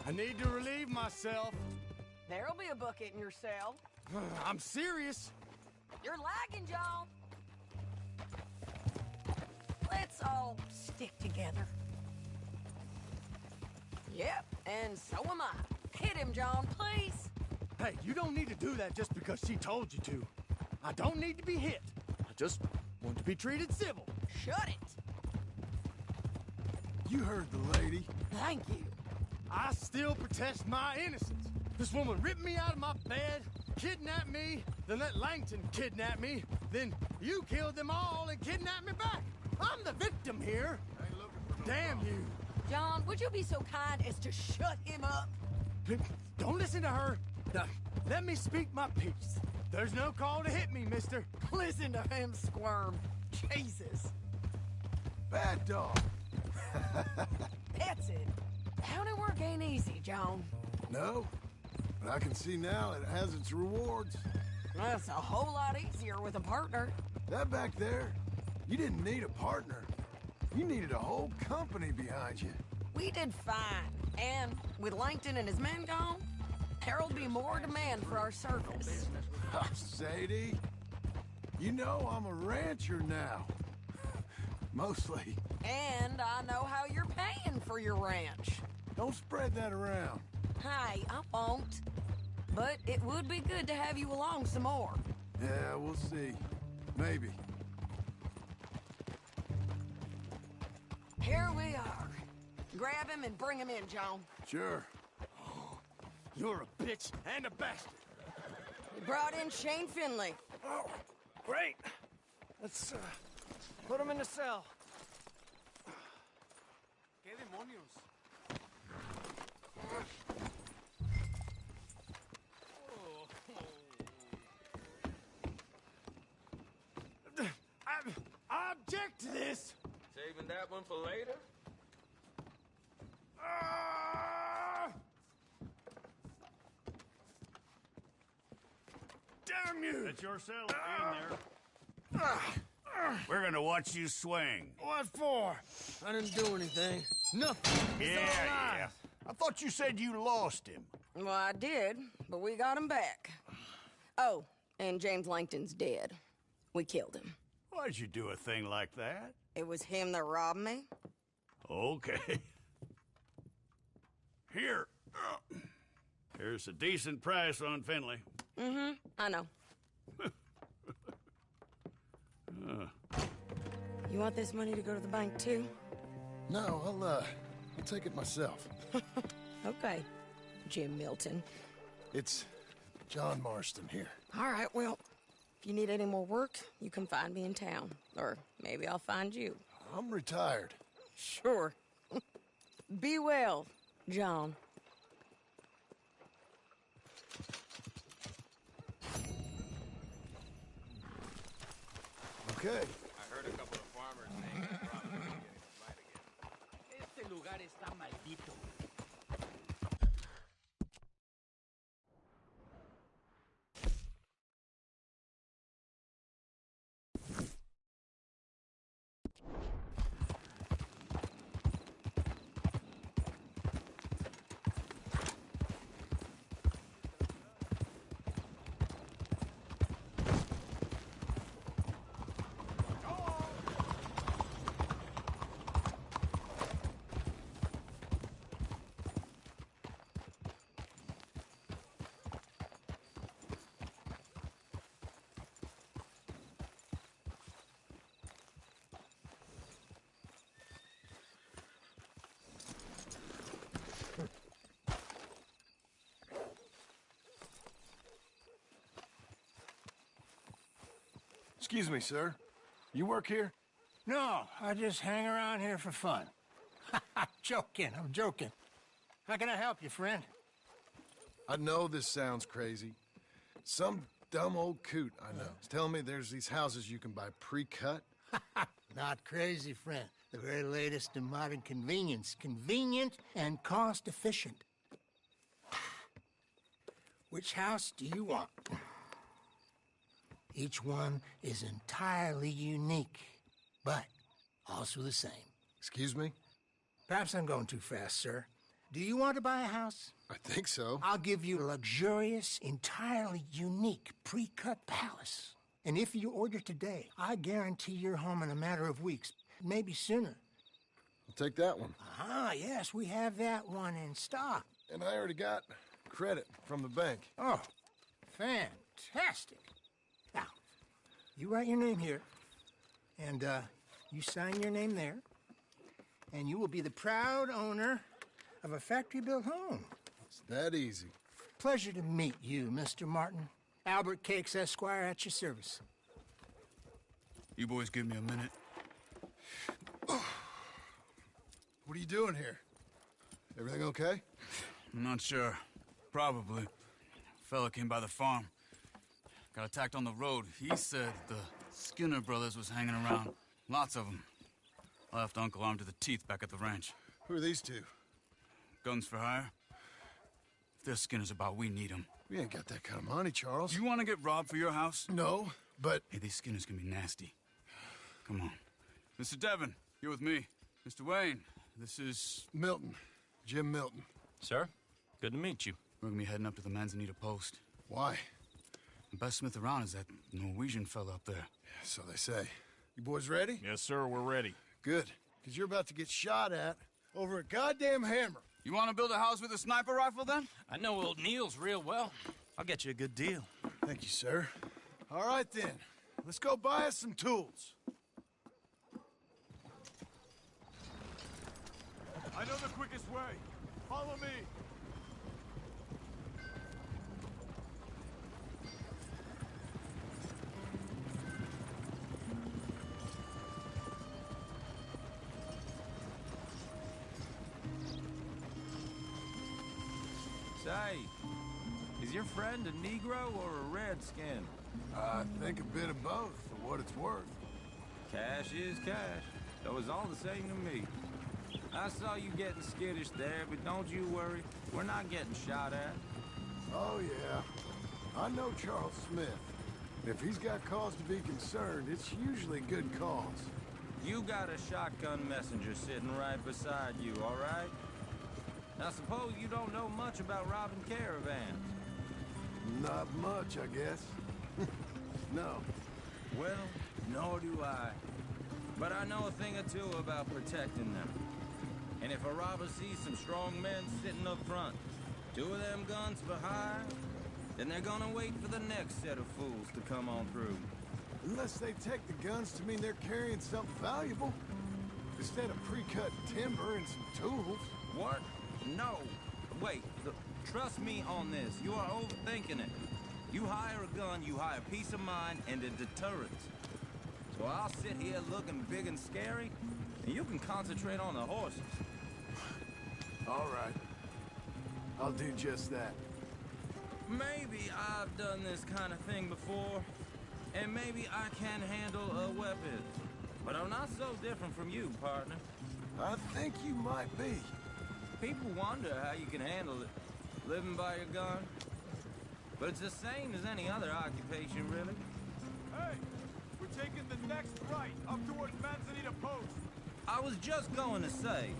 I need to relieve myself. There'll be a bucket in your cell. I'm serious. You're lagging, John. Let's all stick together. Yep, and so am I. Hit him, John, please. Hey, you don't need to do that just because she told you to. I don't need to be hit. I just want to be treated civil. Shut it. You heard the lady. Thank you. I still protest my innocence. This woman ripped me out of my bed, kidnapped me, then let Langton kidnap me, then you killed them all and kidnapped me back. I'm the victim here. Damn you. John, would you be so kind as to shut him up? Don't listen to her. Now, let me speak my piece. There's no call to hit me, mister. Listen to him squirm. Jesus. Bad dog. That's it. County work ain't easy, John. No, but I can see now it has its rewards. That's a whole lot easier with a partner. That back there, you didn't need a partner. You needed a whole company behind you. We did fine. And with Langton and his men gone, there'll be more demand for our service. Sadie, you know I'm a rancher now. Mostly. And I know how you're paying for your ranch. Don't spread that around. Hey, I won't. But it would be good to have you along some more. Yeah, we'll see. Maybe. Here we are. Grab him and bring him in, John. Sure. You're a bitch and a bastard. We brought in Shane Finley. Oh, great. Let's put him in the cell. ¿Qué demonios? got one for later? Damn you! That's your cell. Stay in there. We're gonna watch you swing. What for? I didn't do anything. Nothing. He's alive. I thought you said you lost him. Well, I did, but we got him back. Oh, and James Langton's dead. We killed him. Why'd you do a thing like that? It was him that robbed me. Okay. Here. Here's a decent price on Finley. Mm-hmm, I know. You want this money to go to the bank, too? No, I'll take it myself. Okay, Jim Milton. It's John Marston here. All right, well, if you need any more work, you can find me in town. Or maybe I'll find you. I'm retired. Sure. Be well, John. Okay. I heard a couple of farmers named probably getting right again. Este lugar está maldito. Excuse me, sir. You work here? No, I just hang around here for fun. I'm joking. How can I help you, friend? I know this sounds crazy. Some dumb old coot I know is telling me there's these houses you can buy pre-cut. Not crazy, friend. The very latest in modern convenience. Convenient and cost-efficient. Which house do you want? Each one is entirely unique, but also the same. Excuse me? Perhaps I'm going too fast, sir. Do you want to buy a house? I think so. I'll give you a luxurious, entirely unique pre-cut palace. And if you order today, I guarantee you're home in a matter of weeks, maybe sooner. I'll take that one. Ah, yes, we have that one in stock. And I already got credit from the bank. Oh, fantastic. Now, you write your name here, and you sign your name there, and you will be the proud owner of a factory-built home. It's that easy. Pleasure to meet you, Mr. Martin. Albert Cakes, Esquire, at your service. You boys give me a minute. What are you doing here? Everything okay? I'm not sure. Probably. Fella came by the farm. Got attacked on the road. He said the Skinner brothers was hanging around. Lots of them. I left Uncle armed to the teeth back at the ranch. Who are these two? Guns for hire? If there's Skinners about, we need them. We ain't got that kind of money, Charles. You want to get robbed for your house? No, but... Hey, these Skinners can be nasty. Come on. Mr. Devon, you're with me. Mr. Wayne, this is... Milton. Jim Milton. Sir, good to meet you. We're gonna be heading up to the Manzanita post. Why? The best smith around is that Norwegian fella up there. So they say. You boys ready? Yes, sir, we're ready. Good. Because you're about to get shot at over a goddamn hammer. You want to build a house with a sniper rifle, then? I know old Neil's real well. I'll get you a good deal. Thank you, sir. All right, then. Let's go buy us some tools. I know the quickest way. Follow me. Say, is your friend a Negro or a Redskin? I think a bit of both, for what it's worth. Cash is cash. so it's all the same to me. I saw you getting skittish there, but don't you worry. We're not getting shot at. Oh, yeah. I know Charles Smith. If he's got cause to be concerned, it's usually good cause. You got a shotgun messenger sitting right beside you, all right? Now, suppose you don't know much about robbing caravans. Not much, I guess. No. Well, nor do I. But I know a thing or two about protecting them. And if a robber sees some strong men sitting up front, 2 of them guns behind, then they're gonna wait for the next set of fools to come on through. Unless they take the guns to mean they're carrying something valuable. Instead of pre-cut timber and some tools. What? No. Wait, trust me on this. You are overthinking it. You hire a gun, you hire peace of mind and a deterrent. So I'll sit here looking big and scary, and you can concentrate on the horses. All right. I'll do just that. Maybe I've done this kind of thing before, and maybe I can handle a weapon. But I'm not so different from you, partner. I think you might be. People wonder how you can handle it, living by your gun. But it's the same as any other occupation, really. Hey, we're taking the next right, up towards Manzanita Post. I was just going to say,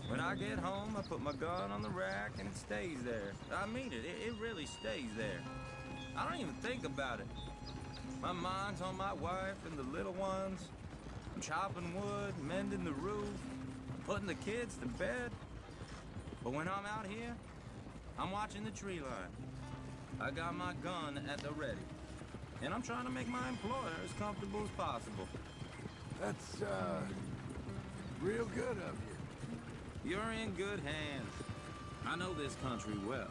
when I get home, I put my gun on the rack and it stays there. I mean it, it really stays there. I don't even think about it. My mind's on my wife and the little ones. I'm chopping wood, mending the roof, putting the kids to bed. But when I'm out here, I'm watching the tree line. I got my gun at the ready. And I'm trying to make my employer as comfortable as possible. That's, real good of you. You're in good hands. I know this country well.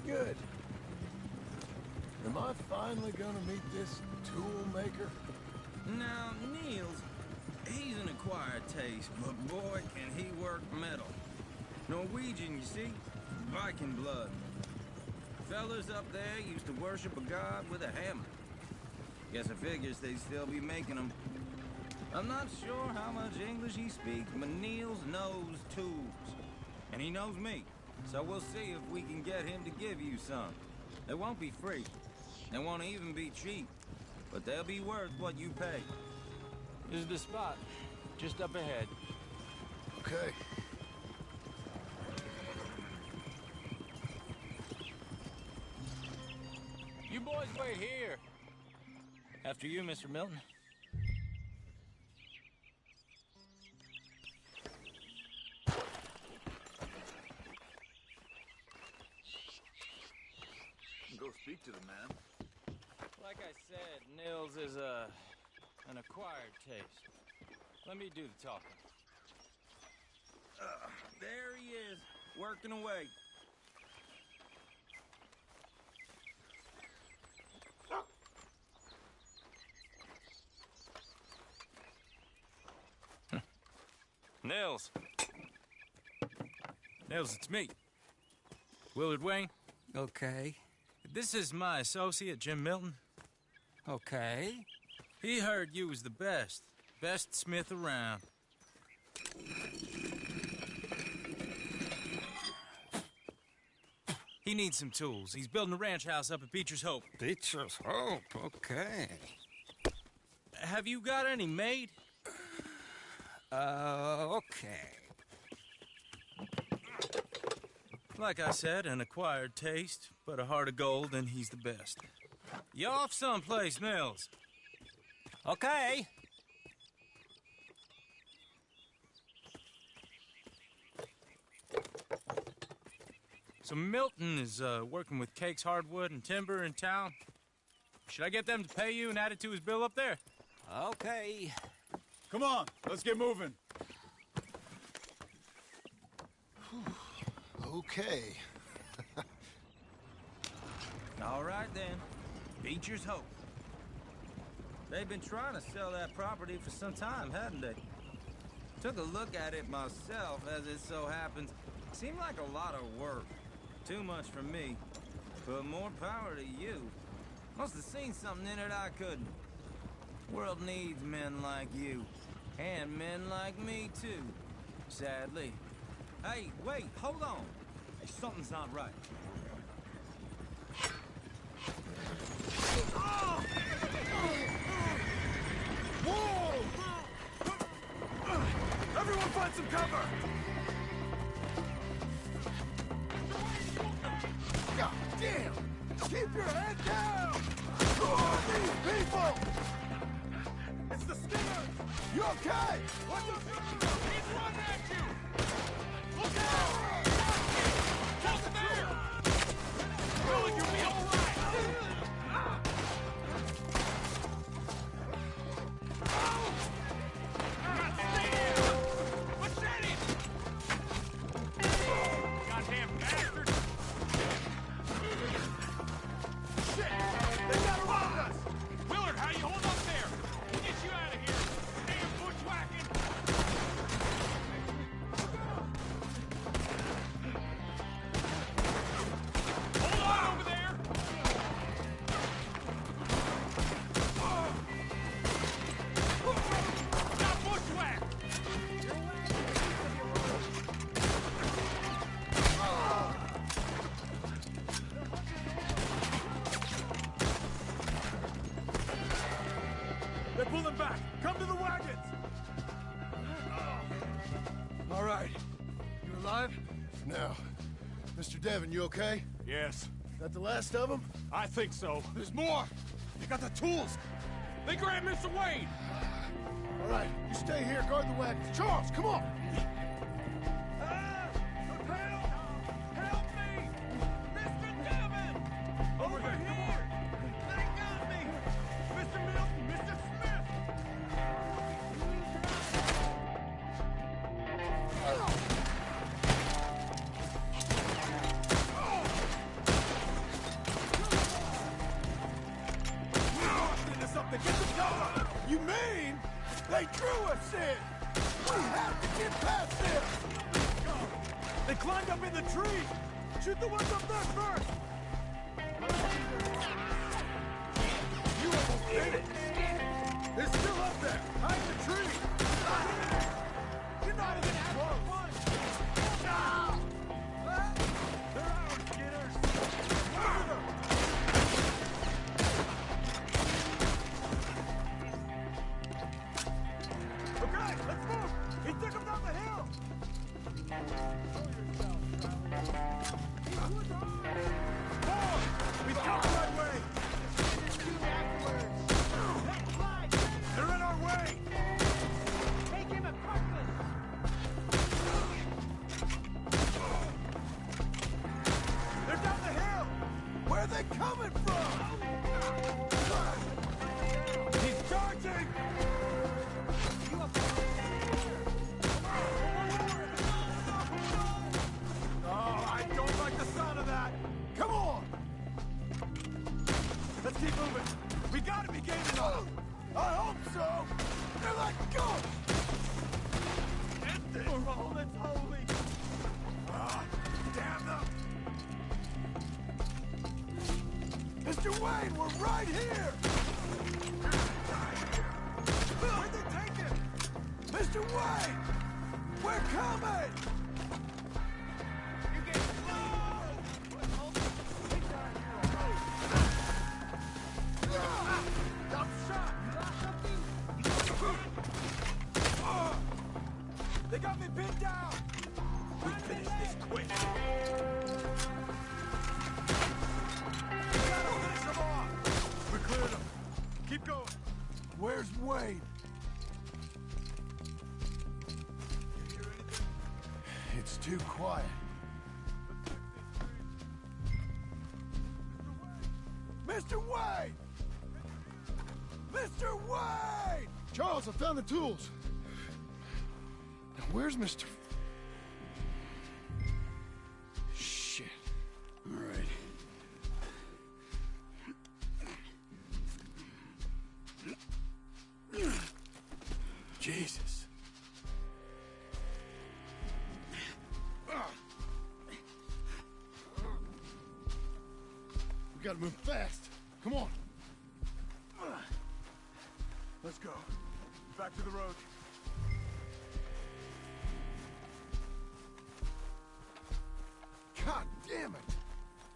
Good. Am I finally gonna meet this tool maker? Now, Niels, he's an acquired taste, but boy, can he work metal. Norwegian, you see? Viking blood. Fellas up there used to worship a god with a hammer. Guess I figures they'd still be making them. I'm not sure how much English he speaks, but Niels knows tools. And he knows me. So we'll see if we can get him to give you some. They won't be free. They won't even be cheap. But they'll be worth what you pay. This is the spot. Just up ahead. Okay. You boys wait here. After you, Mr. Milton. Go speak to the man. Like I said, Nils is an acquired taste. Let me do the talking. There he is, working away. Nils. Nils, it's me. Willard Wayne. Okay. This is my associate, Jim Milton. Okay. He heard you was the best. Best smith around. He needs some tools. He's building a ranch house up at Beecher's Hope. Beecher's Hope, okay. Have you got any made? Okay. Like I said, an acquired taste, but a heart of gold, and he's the best. You off someplace, Nils? Okay. So Milton is working with Cake's Hardwood and Timber in town. Should I get them to pay you and add it to his bill up there? Okay. Come on, let's get moving. Okay. All right, then. Beecher's Hope. They've been trying to sell that property for some time, hadn't they? Took a look at it myself, as it so happens. Seemed like a lot of work. Too much for me. But more power to you. Must have seen something in it I couldn't. World needs men like you. And men like me, too. Sadly. Hey, wait, hold on. Hey, something's not right. Whoa! Everyone find some cover! God damn! Keep your head down! Who are these people? It's the Skinners! You okay? What the He's running at you! Look out! Just there! Billy, you'll be all right! Goddamn bastard! Shit! They got around us! Willard, how you hold up there? We'll get you out of here! Damn bushwhacking! Hold on over there! Not bushwhack! They're pulling back! Come to the wagons! All right. You alive? Now, Mr. Devon, you okay? Yes. That the last of them? I think so. There's more! They got the tools! They grabbed Mr. Wade! All right, you stay here, guard the wagons. Charles, come on! Help me! Mr. Devon! Over here! They got me! Mr. Milton! Mr. Smith! Into something! Get the cover! You mean they drew us in? We have to get past them! They climbed up in the tree! Shoot the ones up there first! You almost did it! They're still up there! Hide in the tree! You're not even having fun! They're ours, Skinners! Murder them! Okay, let's move! He took them down the hill! He's coming that way! They're in our way! Take him a They're down the hill! Where are they coming from? He's charging! Oh, I don't like the sound of that! Come on! Let's keep moving! We gotta be gaining on them! I hope so! They're like ghosts! End this! Oh, that's holy! Ah, damn them! Mr. Wayne, we're right here! Where'd they take him? Mr. Wayne! We're coming! You get I'm shot! You got something? They got me pinned down! We finish this quick! We gotta finish them off! We cleared them! Keep going! Where's Wayne? It's too quiet. Mr. Wayne! Mr. Wayne! Charles, I found the tools. Now, where's Mr. Shit. All right. Jesus. We gotta move fast. Come on. Let's go. Back to the road.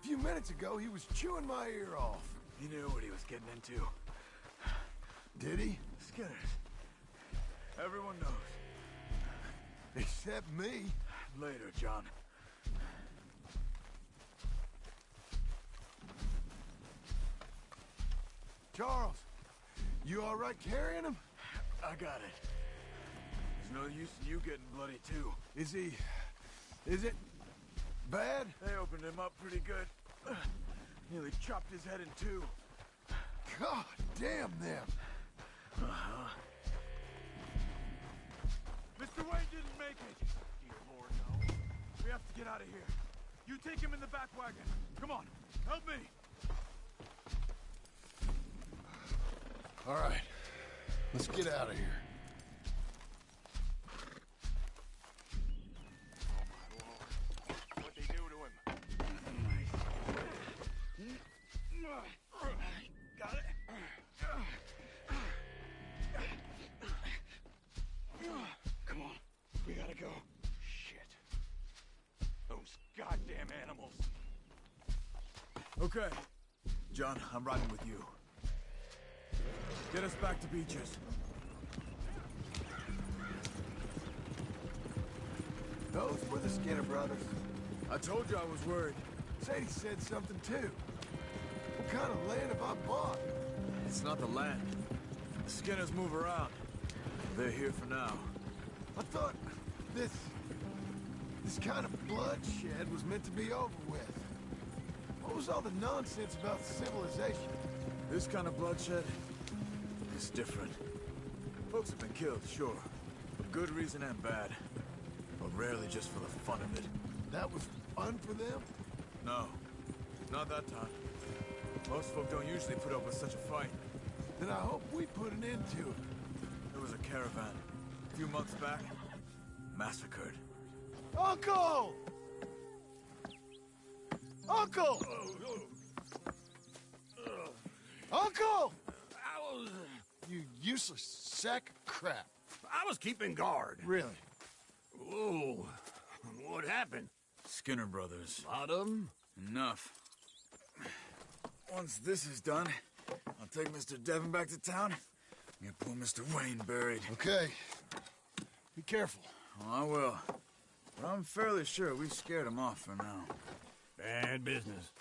few minutes ago, he was chewing my ear off. He knew what he was getting into. Did he? Skinners. Everyone knows. Except me. Later, John. Charles, you all right carrying him? I got it. There's no use in you getting bloody, too. Is it bad? They opened him up pretty good. Nearly chopped his head in two. God damn them. Uh-huh. Mr. Wayne didn't make it. Dear Lord, no. We have to get out of here. You take him in the back wagon. Come on, help me. All right, let's get out of here. What'd they do to him? Got it. Come on, we gotta go. Shit. Those goddamn animals. Okay. John, I'm riding with you. Get us back to Beaches. Those were the Skinner brothers. I told you I was worried. Sadie said something too. What kind of land have I bought? It's not the land. The Skinners move around. They're here for now. I thought this kind of bloodshed was meant to be over with. What was all the nonsense about civilization? This kind of bloodshed is different. Folks have been killed, sure. For good reason and bad. But rarely just for the fun of it. That was fun for them? No. Not that time. Most folk don't usually put up with such a fight. Then I hope we put an end to it. There was a caravan. A few months back. Massacred. Uncle! Uncle! Uncle! You useless sack of crap. I was keeping guard. Really? Whoa. What happened? Skinner brothers. Lot of them? Enough. Once this is done, I'll take Mr. Devon back to town and get poor Mr. Wayne buried. Okay. Be careful. Oh, I will. But I'm fairly sure we scared him off for now. Bad business.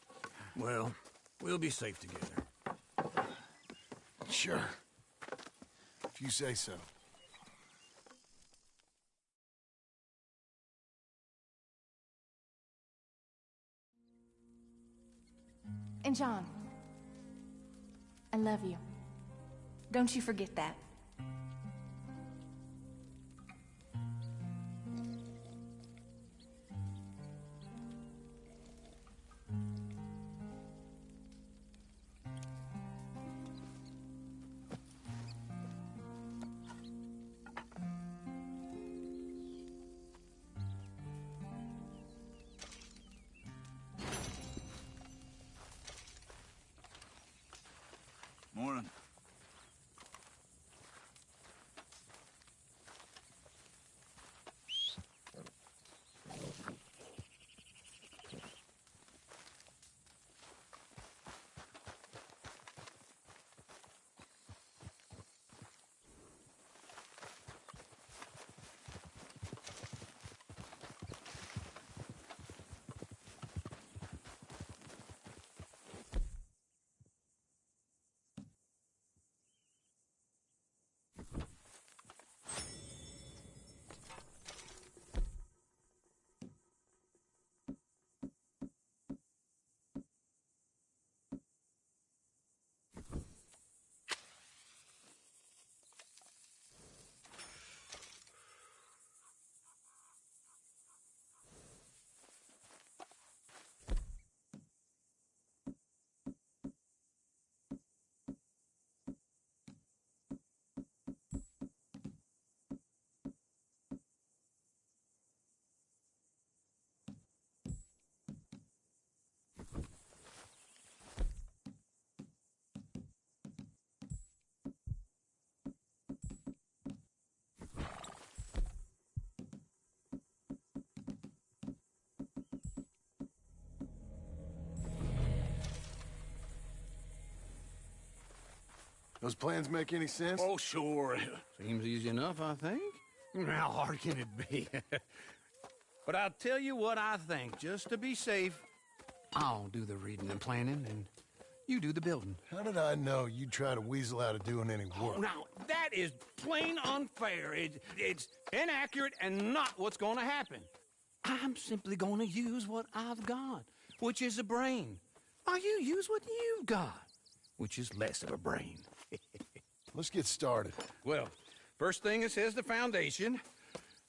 Well, we'll be safe together. Sure. If you say so. And John, I love you. Don't you forget that. Morning. Those plans make any sense? Oh, sure. Seems easy enough, I think. How hard can it be? But I'll tell you what I think. Just to be safe, I'll do the reading and planning, and you do the building. How did I know you'd try to weasel out of doing any work? Oh, now, that is plain unfair. It's inaccurate and not what's going to happen. I'm simply going to use what I've got, which is a brain. While you use what you've got, which is less of a brain. Let's get started. Well, first thing it says the foundation,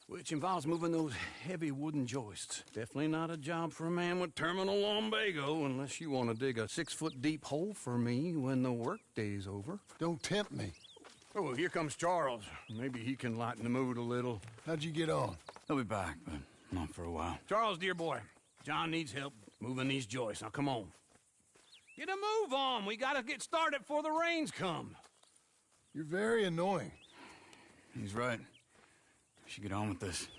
which involves moving those heavy wooden joists. Definitely not a job for a man with terminal lumbago, unless you want to dig a 6-foot deep hole for me when the workday's over. Don't tempt me. Oh, here comes Charles. Maybe he can lighten the mood a little. How'd you get on? He'll be back, but not for a while. Charles, dear boy, John needs help moving these joists. Now, come on. Get a move on. We gotta get started before the rains come. You're very annoying. He's right. We should get on with this.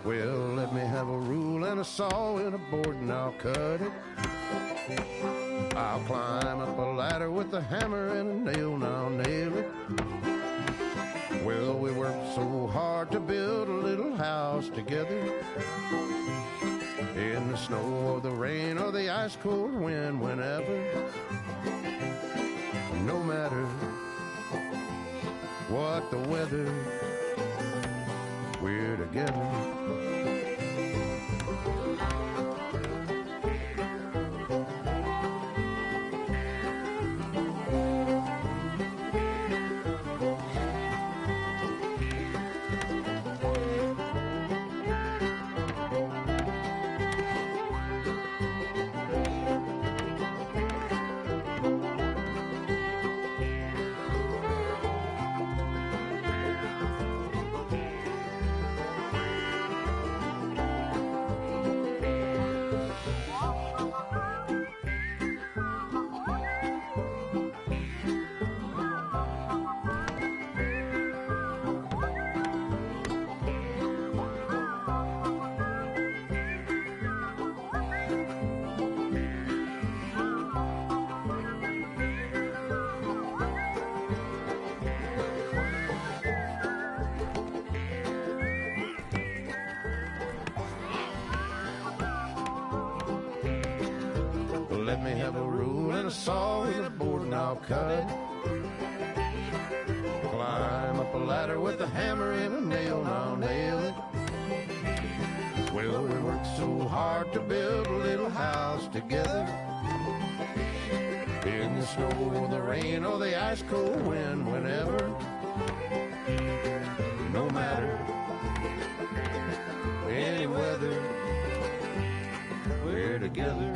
Well, let me have a rule and a saw and a board and I'll cut it. I'll climb up a ladder with a hammer and a nail and I'll nail it. Well, we worked so hard to build a little house together. In the snow or the rain or the ice cold wind, whenever. No matter what the weather, we're together. Let me have a rule and a saw and a board and I'll cut it. Climb up a ladder with a hammer and a nail and I'll nail it. Well, we worked so hard to build a little house together. In the snow or the rain or the ice cold wind, whenever. No matter any weather, we're together.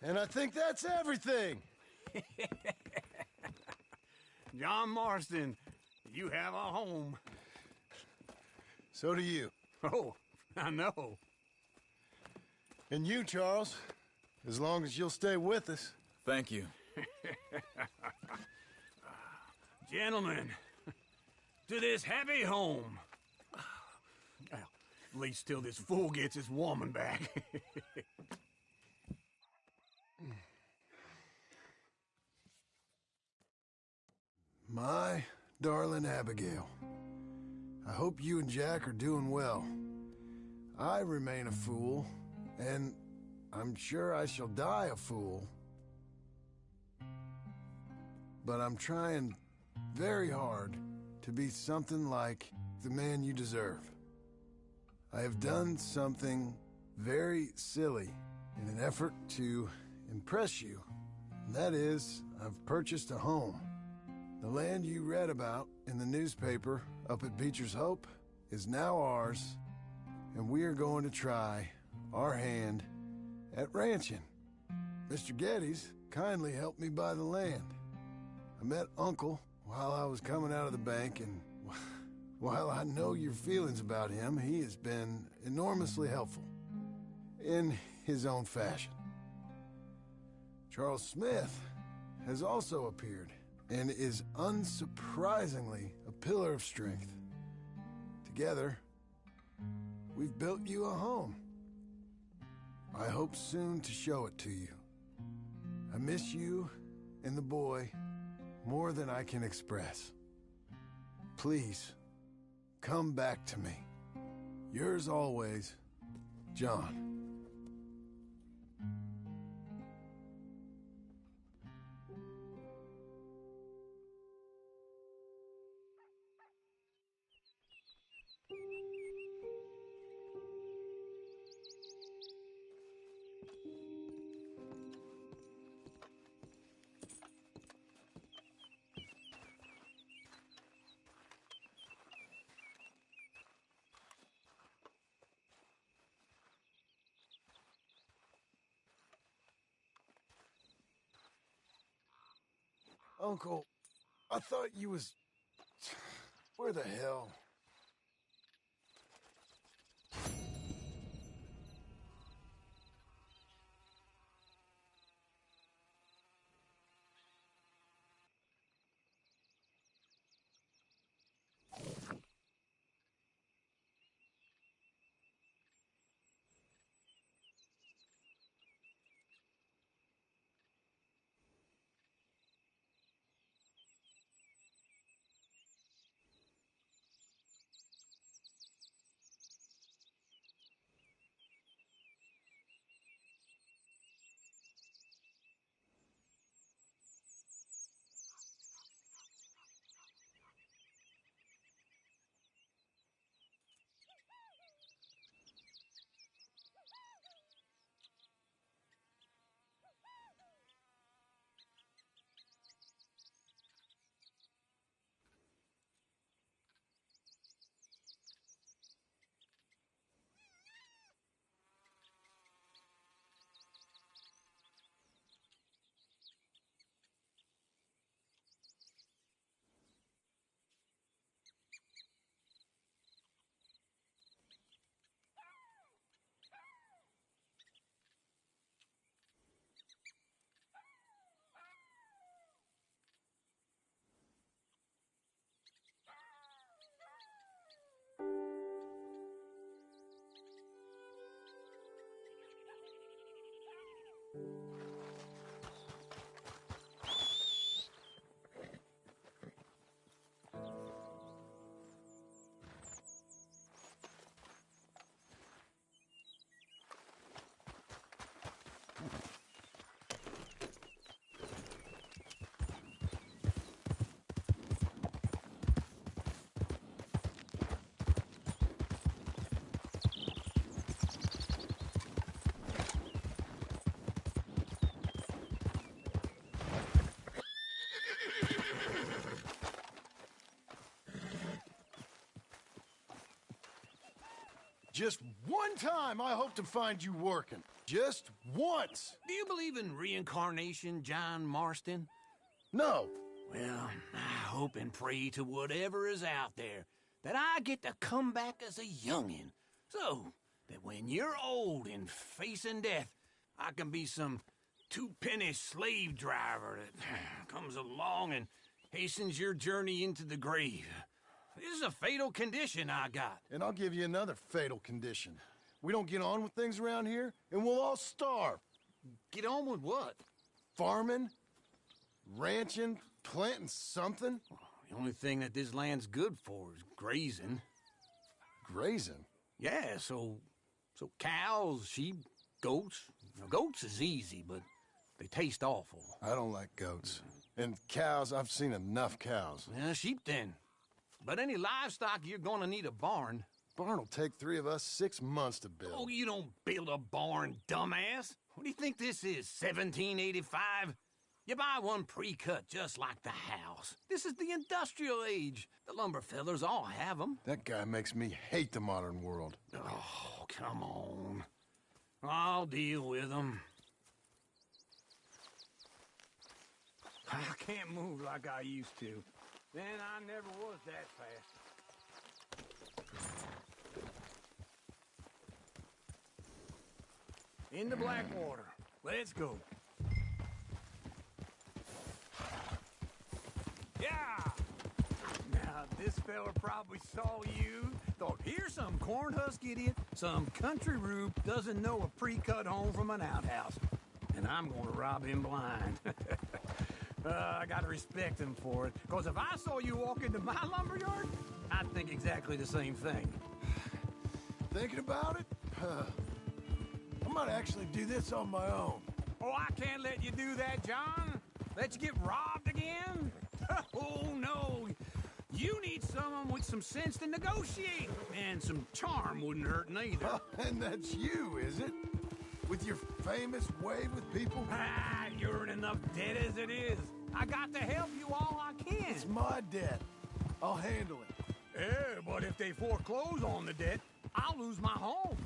And I think that's everything. John Marston, you have a home. So do you. Oh, I know. And you, Charles, as long as you'll stay with us. Thank you. Gentlemen, to this happy home. Well, at least till this fool gets his woman back. My darling Abigail, I hope you and Jack are doing well. I remain a fool, and I'm sure I shall die a fool. But I'm trying very hard to be something like the man you deserve. I have done something very silly in an effort to impress you. And that is, I've purchased a home. The land you read about in the newspaper up at Beecher's Hope is now ours, and we are going to try our hand at ranching. Mr. Geddes kindly helped me buy the land. I met Uncle while I was coming out of the bank, and while I know your feelings about him, he has been enormously helpful in his own fashion. Charles Smith has also appeared and is unsurprisingly a pillar of strength. Together, we've built you a home. I hope soon to show it to you. I miss you and the boy more than I can express. Please, come back to me. Yours always, John. Uncle, I thought you was... Where the hell? Just one time I hope to find you working. Just once. Do you believe in reincarnation, John Marston? No. Well, I hope and pray to whatever is out there that I get to come back as a youngin'. So, that when you're old and facing death, I can be some two-penny slave driver that comes along and hastens your journey into the grave. This is a fatal condition I got. And I'll give you another fatal condition. We don't get on with things around here, and we'll all starve. Get on with what? Farming, ranching, planting something. The only thing that this land's good for is grazing. Grazing? Yeah, so cows, sheep, goats. Now, goats is easy, but they taste awful. I don't like goats. And cows, I've seen enough cows. Yeah, sheep then. But any livestock, you're gonna need a barn. Barn will take 3 of us 6 months to build. Oh, you don't build a barn, dumbass. What do you think this is, 1785? You buy one pre-cut just like the house. This is the industrial age. The lumber fellers all have them. That guy makes me hate the modern world. Oh, come on. I'll deal with them. I can't move like I used to. Then I never was that fast. Into Blackwater. Let's go. Yeah! Now, this fella probably saw you, thought, here's some corn-husk idiot, some country rube doesn't know a pre-cut home from an outhouse. And I'm gonna rob him blind. I gotta respect him for it, because if I saw you walk into my lumberyard, I'd think exactly the same thing. Thinking about it? I might actually do this on my own. Oh, I can't let you do that, John. Let you get robbed again? Oh, no. You need someone with some sense to negotiate. And some charm wouldn't hurt neither. And that's you, is it? With your famous way with people? Ah, you're in enough debt as it is. I got to help you all I can. It's my debt. I'll handle it. Yeah, but if they foreclose on the debt, I'll lose my home.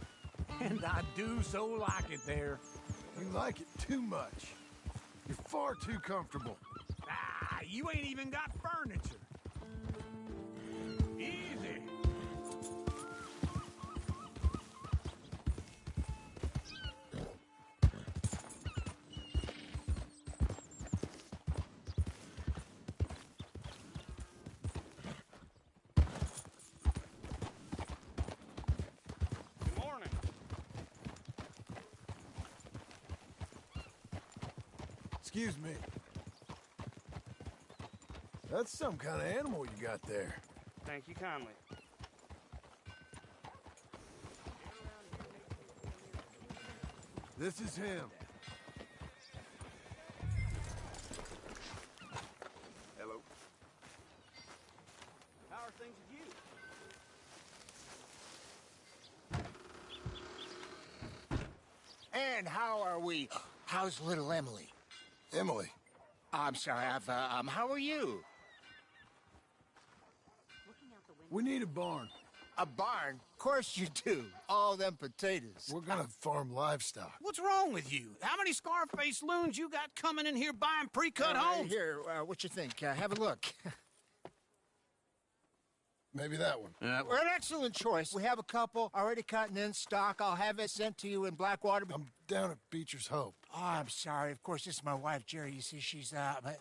And I do so like it there. You like it too much. You're far too comfortable. Ah, you ain't even got furniture. Easy. Excuse me. That's some kind of animal you got there. Thank you kindly. This is him. Hello. How are things with you? And how are we? How's little Emily? Emily? I'm sorry, how are you? We need a barn. A barn? Of course you do. All them potatoes. We're gonna farm livestock. What's wrong with you? How many Scarface loons you got coming in here buying pre-cut homes? Here, what you think? Have a look. Maybe that one. We're an excellent choice. We have a couple already cut and in stock. I'll have it sent to you in Blackwater. I'm down at Beecher's Hope. Oh, I'm sorry. Of course, this is my wife, Jerry. You see, she's but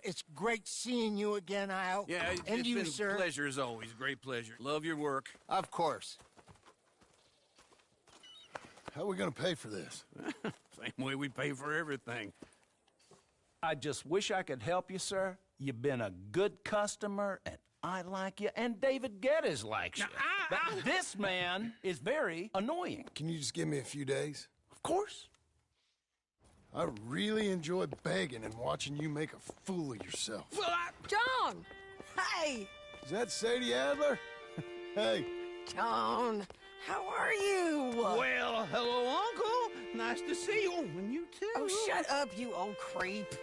it's great seeing you again, Al. Yeah, and it's you, been sir. a pleasure as always. Great pleasure. Love your work. Of course. How are we gonna pay for this? Same way we pay for everything. I just wish I could help you, sir. You've been a good customer, and I like you, and David Geddes likes you. But this man is very annoying. Can you just give me a few days? Of course. I really enjoy begging and watching you make a fool of yourself. Well, John! Hey! Is that Sadie Adler? Hey. John, how are you? Well, hello, Uncle. Nice to see you. And you too. Oh, shut up, you old creep.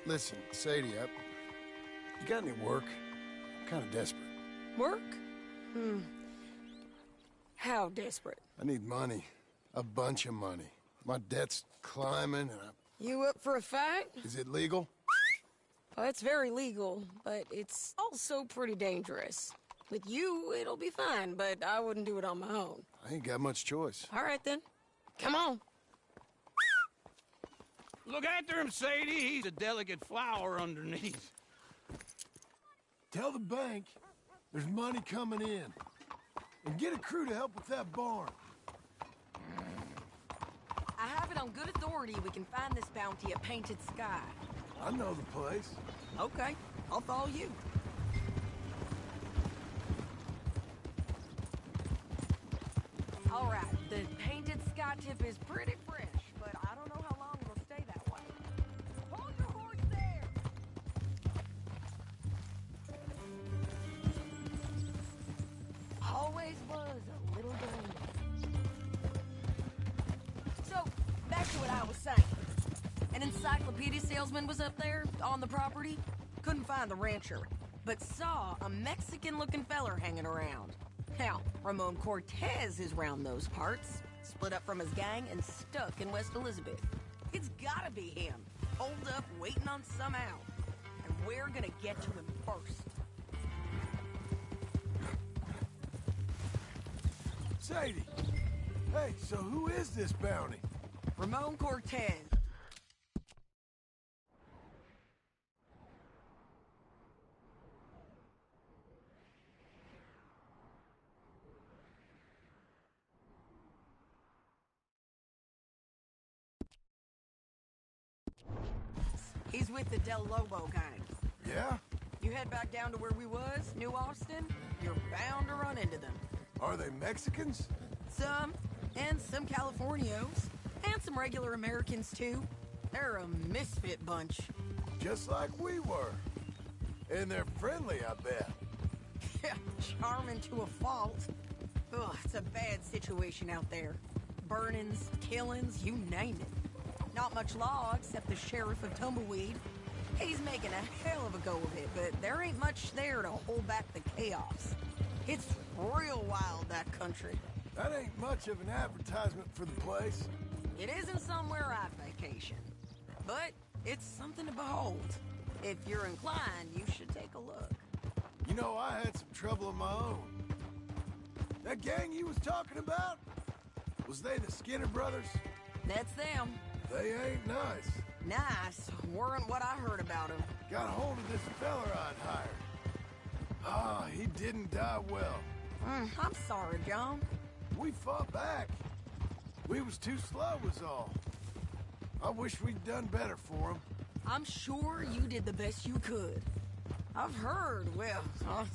Listen, Sadie, you got any work? I'm kind of desperate. Work? How desperate? I need money. A bunch of money. My debt's climbing, and You up for a fight? Is it legal? Well, it's very legal, but it's also pretty dangerous. With you, it'll be fine, but I wouldn't do it on my own. I ain't got much choice. All right, then. Come on. Look after him, Sadie. He's a delicate flower underneath. Tell the bank there's money coming in. And get a crew to help with that barn. I have it on good authority we can find this bounty at Painted Sky. I know the place. Okay, I'll follow you. All right, the Painted Sky tip is pretty fresh, but I don't know how long it'll stay that way. Hold your horse there! Always was a little dangerous. So, back to what I was saying. An encyclopedia salesman was up there on the property. Couldn't find the rancher, but saw a Mexican-looking feller hanging around. Now, Ramon Cortez is round those parts, split up from his gang and stuck in West Elizabeth. It's gotta be him, holed up waiting on some out. And we're gonna get to him first. Sadie! Hey, so who is this bounty? Ramon Cortez. He's with the Del Lobo gang. Yeah? You head back down to where we was, New Austin, you're bound to run into them. Are they Mexicans? Some, and some Californios, and some regular Americans too. They're a misfit bunch. Just like we were. And they're friendly, I bet. Yeah, charming to a fault. Ugh, it's a bad situation out there. Burnings, killings, you name it. Not much law except the sheriff of Tumbleweed. He's making a hell of a go of it, but there ain't much there to hold back the chaos. It's real wild, that country. That ain't much of an advertisement for the place. It isn't somewhere I vacation, but it's something to behold. If you're inclined, you should take a look. You know, I had some trouble of my own. That gang you was talking about? Was they the Skinner brothers? That's them. They ain't nice. Nice weren't what I heard about them. Got hold of this feller I'd hired. Ah, he didn't die well. I'm sorry, John. We fought back. We was too slow was all. I wish we'd done better for him. I'm sure you did the best you could. I've heard, well,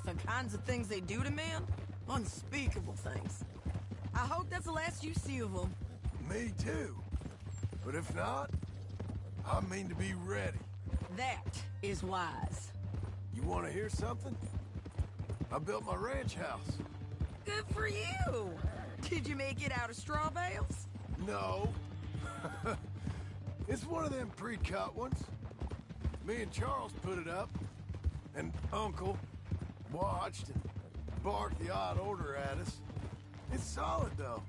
the kinds of things they do to men. Unspeakable things. I hope that's the last you see of them. Me too. But if not, I mean to be ready. That is wise. You want to hear something? I built my ranch house. Good for you. Did you make it out of straw bales? No. It's one of them pre-cut ones. Me and Charles put it up, and Uncle watched and barked the odd order at us. It's solid, though.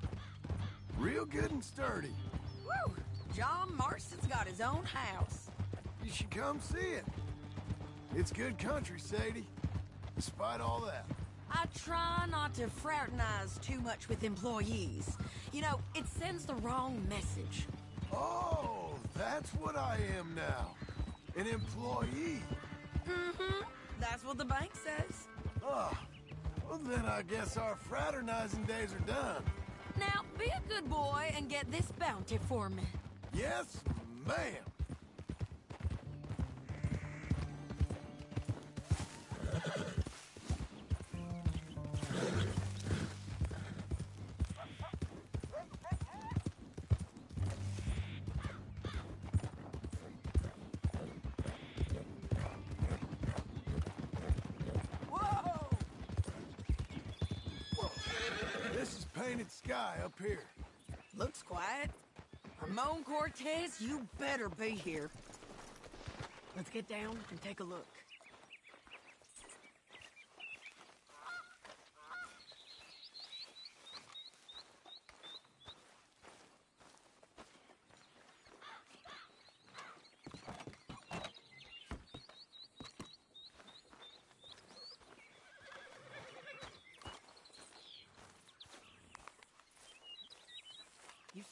Real good and sturdy. Woo! John Marston's got his own house. You should come see it. It's good country, Sadie. Despite all that. I try not to fraternize too much with employees. You know, it sends the wrong message. Oh, that's what I am now. An employee. Mm-hmm. That's what the bank says. Oh, well then I guess our fraternizing days are done. Now, be a good boy and get this bounty for me. Yes, ma'am. Painted sky up here. Looks quiet. Ramon Cortez, you better be here. Let's get down and take a look.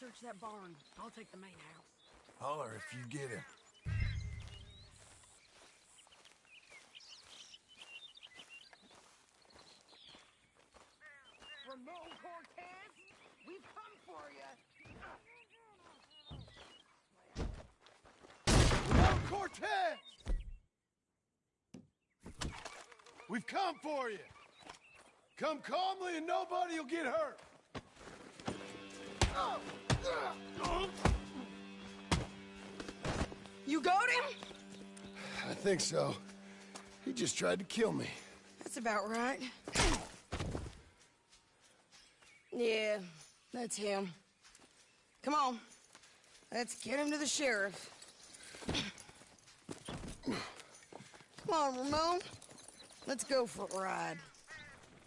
search that barn. I'll take the main house. Holler if you get him. Ramon Cortez, we've come for you. Ramon Cortez! We've come for you. Come calmly and nobody will get hurt. You got him? I think so. He just tried to kill me. That's about right. Yeah, that's him. Come on. Let's get him to the sheriff. Come on, Ramon. Let's go for a ride.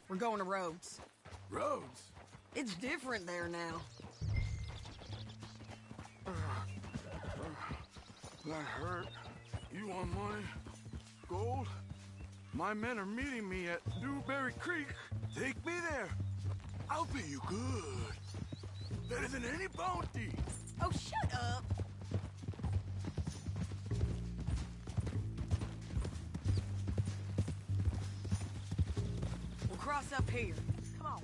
We're going to Rhodes. Rhodes? It's different there now. That hurt. You want money? Gold? My men are meeting me at Dewberry Creek. Take me there. I'll pay you good. Better than any bounty. Oh, shut up. We'll cross up here. Come on.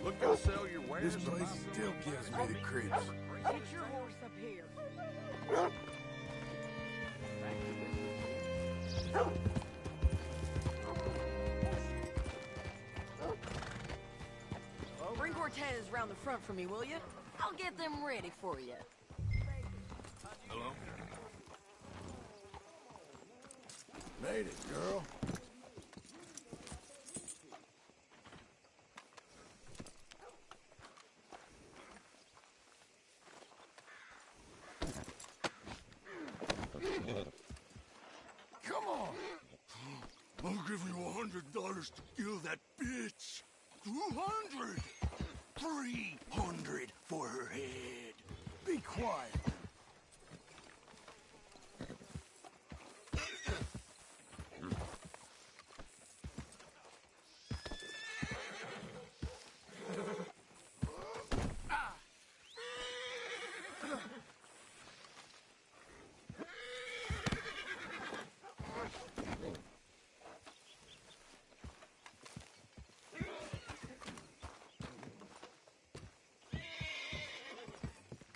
Look, I'll sell your wares. This place still gives me the creeps. Get your horse up here. Bring Cortez round the front for me, will you? I'll get them ready for you. Hello? Made it, girl. Come on. I'll give you $100 to kill that bitch. 200. 300 for her head. Be quiet.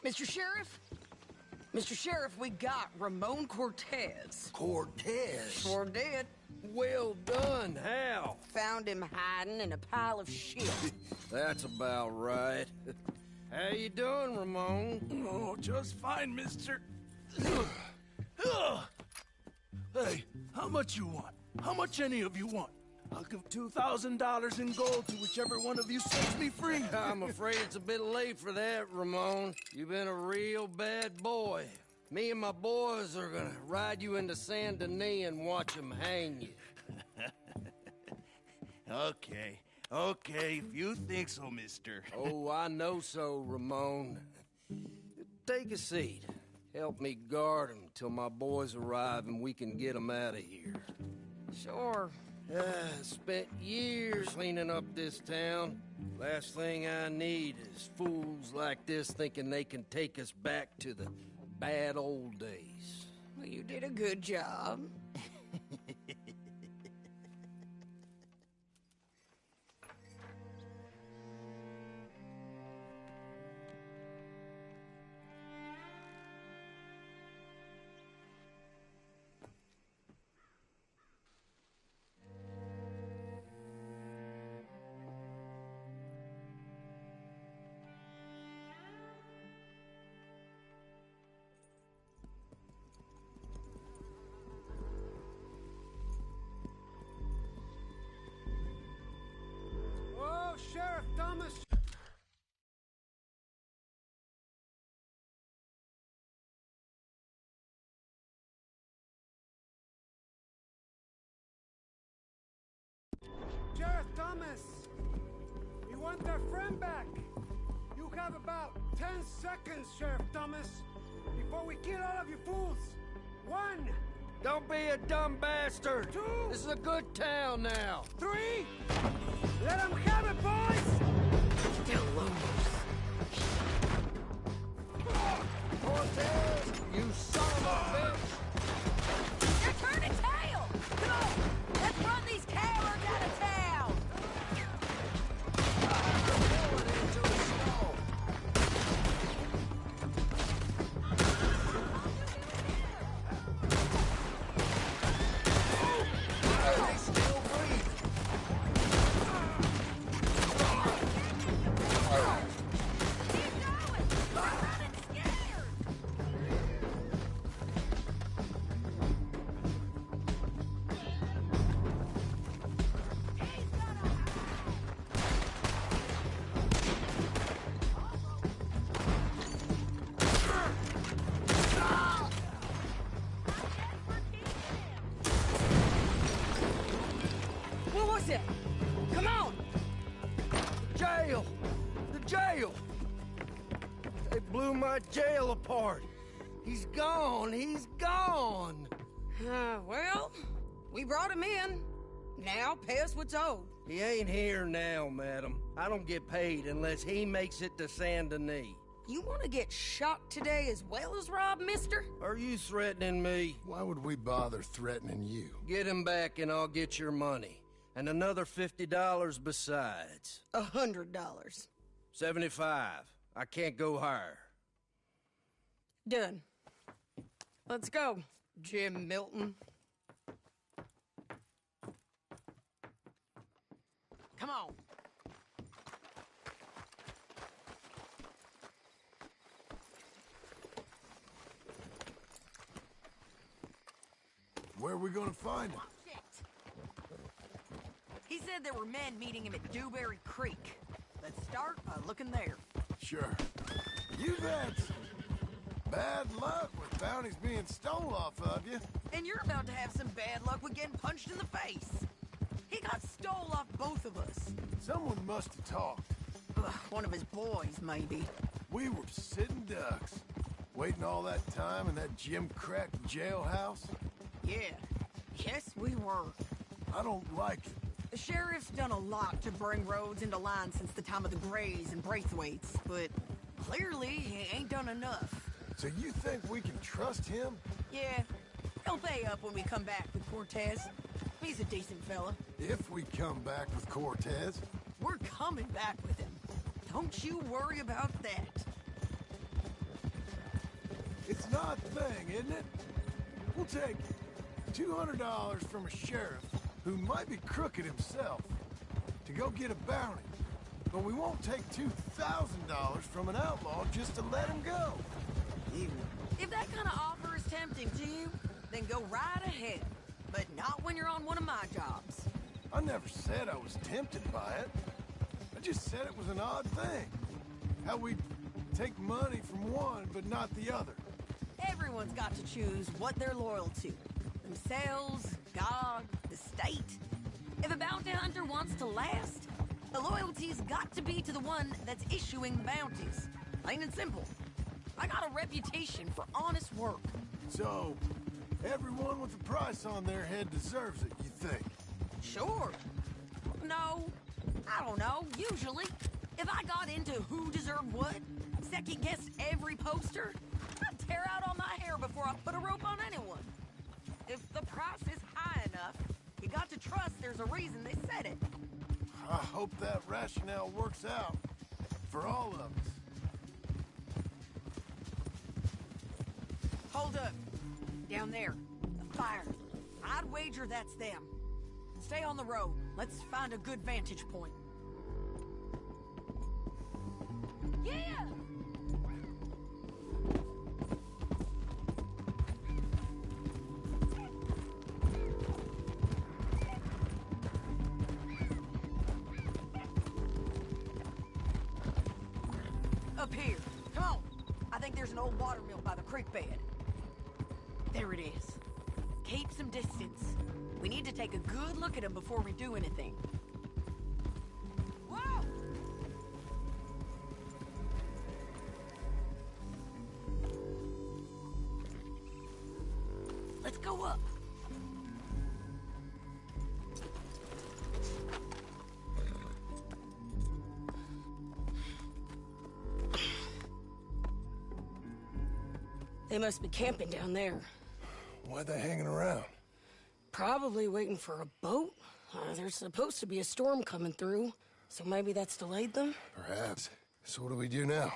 Mr. Sheriff? Mr. Sheriff, we got Ramon Cortez. Cortez? Sure did. Well done. How? Found him hiding in a pile of shit. That's about right. How you doing, Ramon? Oh, just fine, mister. Hey, how much you want? How much any of you want? I'll give $2,000 in gold to whichever one of you sets me free. I'm afraid it's a bit late for that, Ramon. You've been a real bad boy. Me and my boys are gonna ride you into Saint Denis and watch them hang you. Okay, if you think so, mister. Oh, I know so, Ramon. Take a seat. Help me guard them till my boys arrive and we can get them out of here. Sure. Spent years cleaning up this town. Last thing I need is fools like this thinking they can take us back to the bad old days. Well, you did a good job. want their friend back. You have about 10 seconds, Sheriff Thomas, before we kill all of you fools. 1. Don't be a dumb bastard. 2. This is a good town now. 3. Let them have it, boys! Still Cortez, you son of a bitch! They're turning tail! Come on! Let's run these cowards out of town! Pull it into the snow. They still breathe. What was it? Come on! Jail! The jail! They blew my jail apart. He's gone. He's gone. Well, we brought him in. Now pay us what's owed. He ain't here now, madam. I don't get paid unless he makes it to Saint Denis. You want to get shot today as well as Rob, mister? Are you threatening me? Why would we bother threatening you? Get him back and I'll get your money. And another $50 besides. $100. 75. I can't go higher. Done. Let's go, Jim Milton. Come on. Where are we gonna find him? He said there were men meeting him at Dewberry Creek. Let's start by looking there. Sure. You've had some bad luck with bounties being stole off of you. And you're about to have some bad luck with getting punched in the face. He got stole off both of us. Someone must have talked. One of his boys, maybe. We were sitting ducks, waiting all that time in that gim-crack jailhouse. Yeah. Yes, we were. I don't like it. The sheriff's done a lot to bring roads into line since the time of the Grays and Braithwaites, but clearly he ain't done enough. So you think we can trust him? Yeah. He'll pay up when we come back with Cortez. He's a decent fella. If we come back with Cortez. We're coming back with him. Don't you worry about that. It's an odd thing, isn't it? We'll take $200 from a sheriff who might be crooked himself to go get a bounty. But we won't take $2,000 from an outlaw just to let him go. If that kind of offer is tempting to you, then go right ahead. But not when you're on one of my jobs. I never said I was tempted by it. I just said it was an odd thing. How we take money from one but not the other. Everyone's got to choose what they're loyal to. Themselves, God, the state. If a bounty hunter wants to last, the loyalty's got to be to the one that's issuing the bounties. Plain and simple. I got a reputation for honest work. So, everyone with a price on their head deserves it, you think? Sure. No, I don't know, usually. If I got into who deserved what, second-guessed every poster, I'd tear out all my hair before I put a rope on anyone. If the price is high enough, you got to trust there's a reason they said it. I hope that rationale works out for all of us. Hold up. Down there. The fire. I'd wager that's them. Stay on the road. Let's find a good vantage point. Yeah! Up here. Come on. I think there's an old water mill by the creek bed. There it is. Keep some distance. We need to take a good look at him before we do anything. Whoa! Let's go up. They must be camping down there. Why are they hanging around? Probably waiting for a boat. There's supposed to be a storm coming through, so maybe that's delayed them? Perhaps. So what do we do now?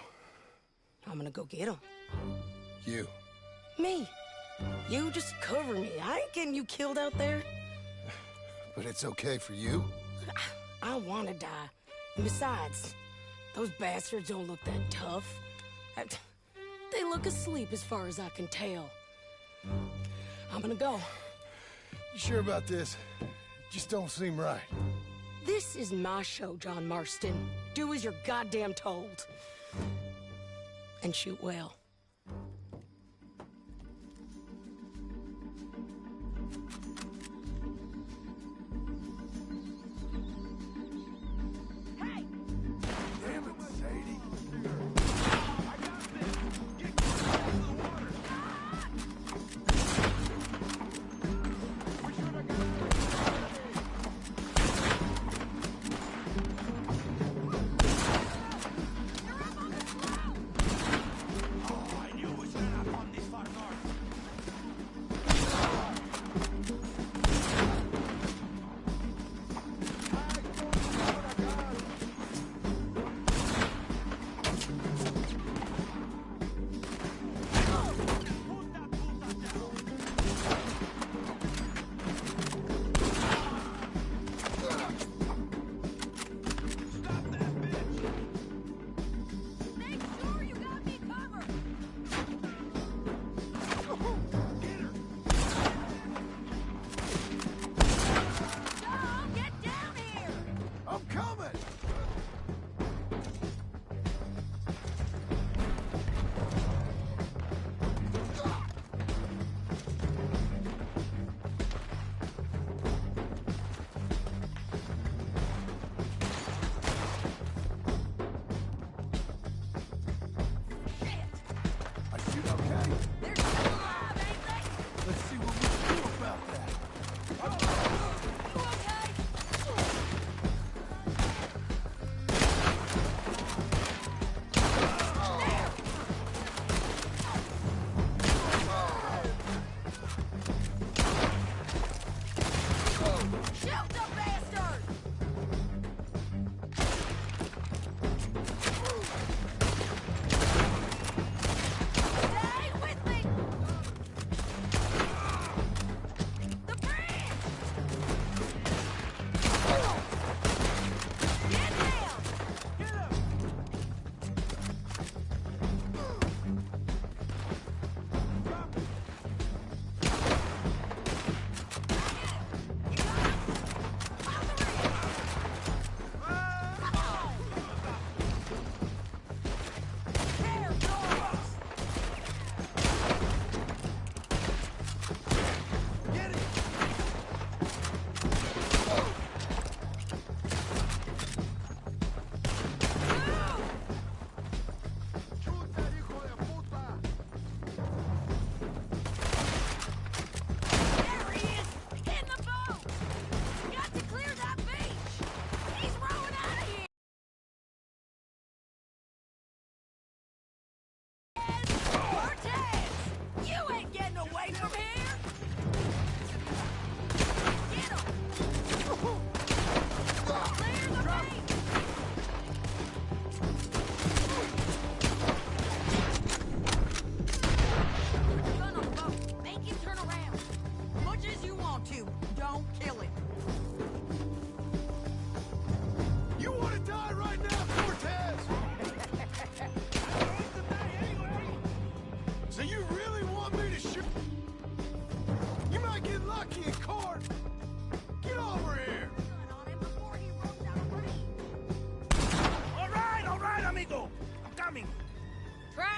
I'm gonna go get them. You. Me. You just cover me. I ain't getting you killed out there. But it's okay for you? I wanna die. And besides, those bastards don't look that tough. They look asleep as far as I can tell. I'm gonna go. You sure about this? Just don't seem right. This is my show, John Marston. Do as you're goddamn told. And shoot well. Damn it, Sadie.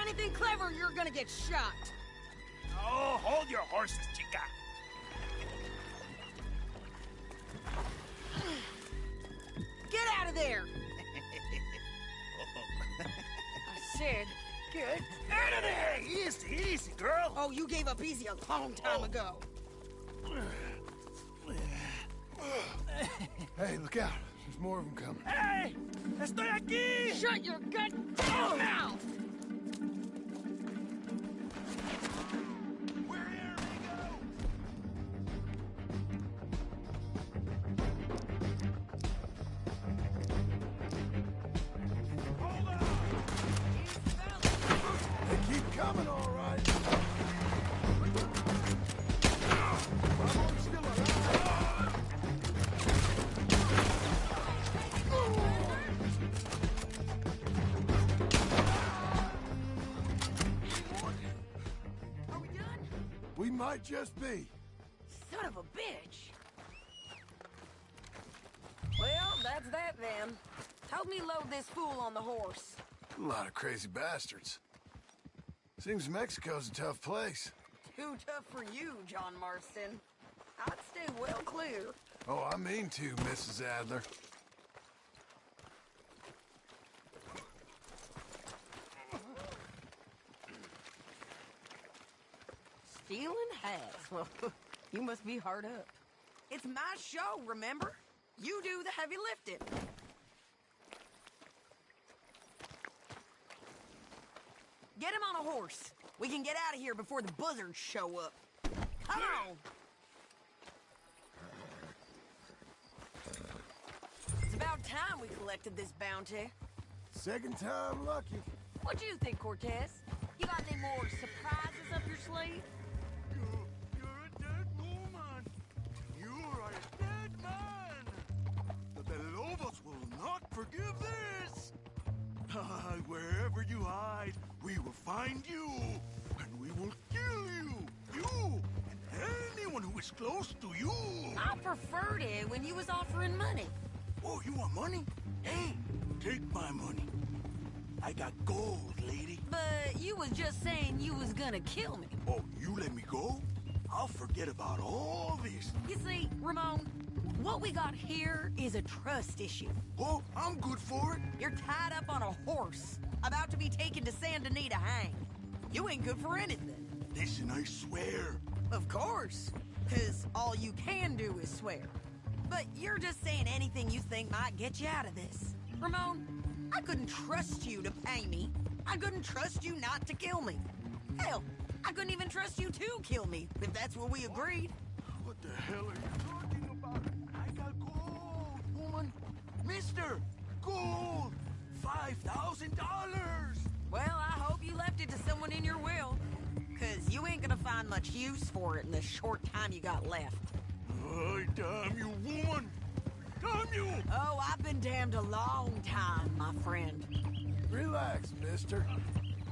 anything clever, you're gonna get shot. Oh, hold your horses, chica. Get out of there! I said, get out of there! easy, easy, girl. Oh, you gave up easy a long time ago. Hey, look out. There's more of them coming. Hey! Estoy aquí! Shut your goddamn mouth! We're here, amigo! Hold on! They keep coming, all right. I'm still alive. Are we done? We might just be. Son of a bitch. Well, that's that then. Help me load this fool on the horse. A lot of crazy bastards. Seems Mexico's a tough place. Too tough for you, John Marston. I'd stay well clear. Oh, I mean to, Mrs. Adler. Stealing hats? Well, you must be hard up. It's my show, remember? You do the heavy lifting. Get him on a horse. We can get out of here before the buzzards show up. Come on! It's about time we collected this bounty. Second time lucky. What do you think, Cortez? You got any more surprises up your sleeve? You're a dead woman. You are a dead man. The Lobos will not forgive this. Wherever you hide, we will find you, and we will kill you. You and anyone who is close to you. I preferred it when you was offering money. Oh, you want money? Hey, take my money. I got gold, lady. But you was just saying you was gonna kill me. Oh, you let me go? I'll forget about all this. You see, Ramon, what we got here is a trust issue. Oh, I'm good for it. You're tied up on a horse, about to be taken to San Denis to hang. You ain't good for anything. Listen, I swear. Of course, because all you can do is swear. But you're just saying anything you think might get you out of this. Ramon, I couldn't trust you to pay me. I couldn't trust you not to kill me. Hell, I couldn't even trust you to kill me, if that's what we agreed. What the hell are you talking about? I got gold, woman. Mister, gold. $5,000. Well, I hope you left it to someone in your will. Because you ain't gonna find much use for it in the short time you got left. Oh, damn you, woman! Damn you! Oh, I've been damned a long time, my friend. Relax, mister.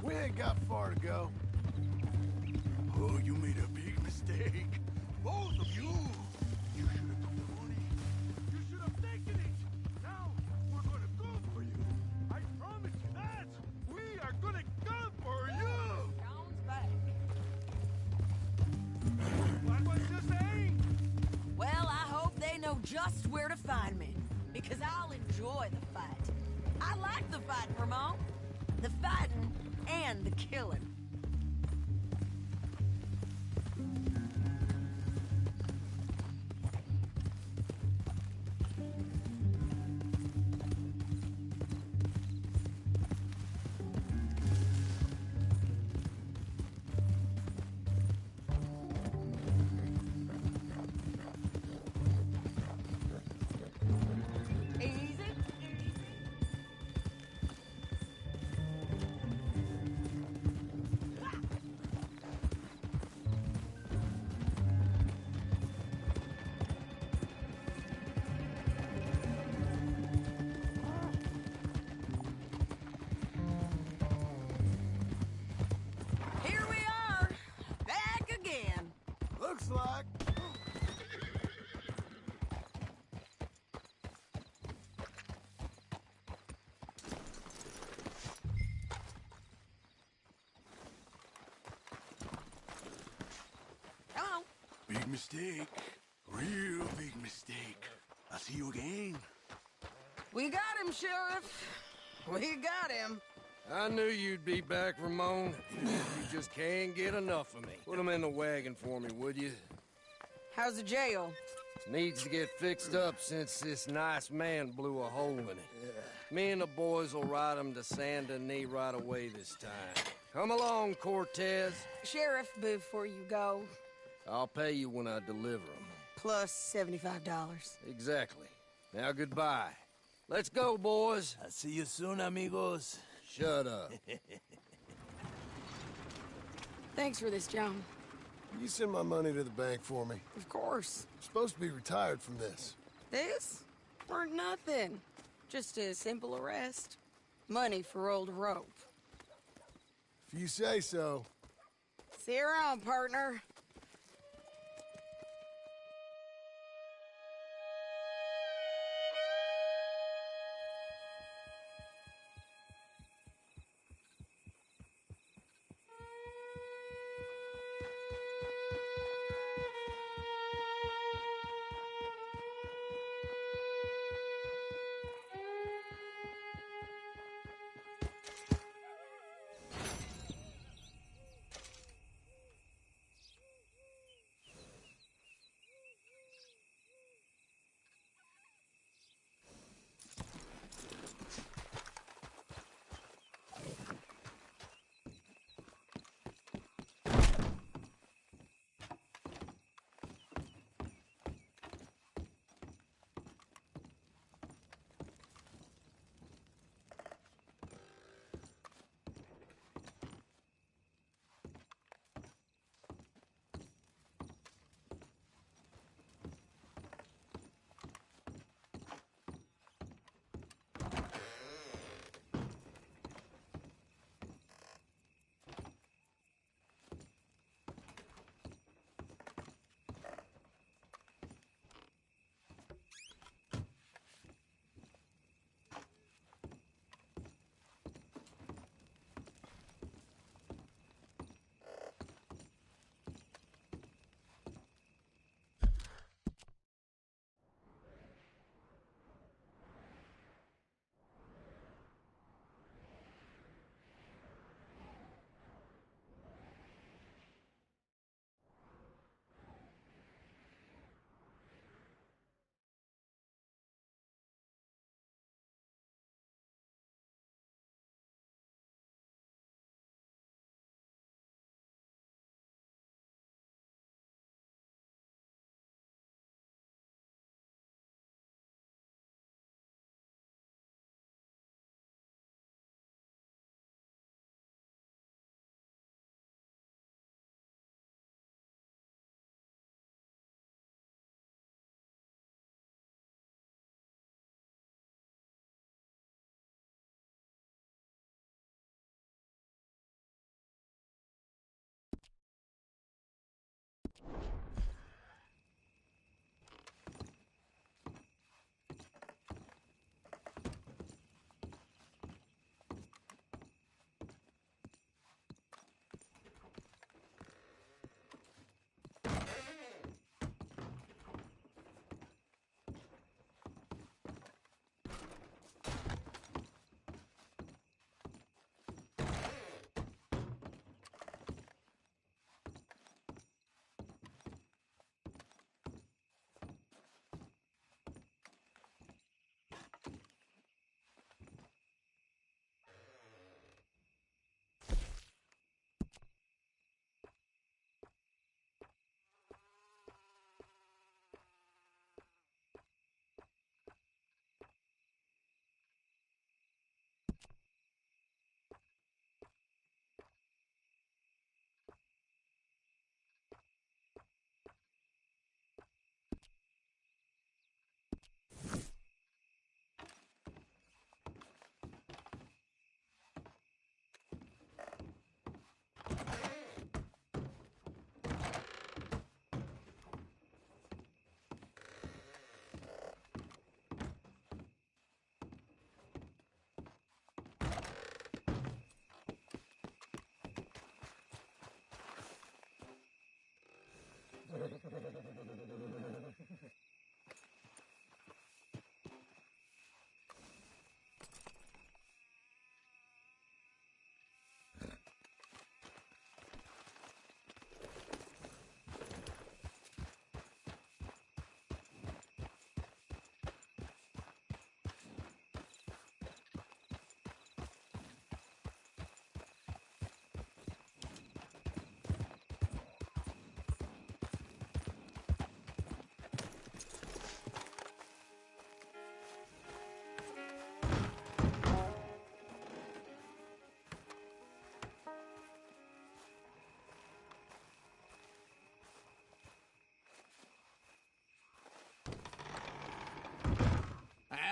We ain't got far to go. Oh, you made a big mistake. Both of you. You should have took the money. You should have taken it. Now, we're gonna go for you. I promise you that. We are gonna go for you. Jones back. What was you saying? Well, I hope they know just where to find me. Because I'll enjoy the fight. I like the fighting, Ramon. The fighting and the killing. Looks like. Hello. Big mistake. Real big mistake. I'll see you again. We got him, Sheriff. We got him. I knew you'd be back, Ramon. You just can't get enough of me. Put him in the wagon for me, would you? How's the jail? Needs to get fixed up since this nice man blew a hole in it. Me and the boys will ride him to Saint Denis right away this time. Come along, Cortez. Sheriff, before you go. I'll pay you when I deliver him. Plus $75. Exactly. Now goodbye. Let's go, boys. I'll see you soon, amigos. Shut up. Thanks for this, John. You send my money to the bank for me. Of course. I'm supposed to be retired from this. This? Weren't nothing. Just a simple arrest. Money for old rope. If you say so. See you around, partner.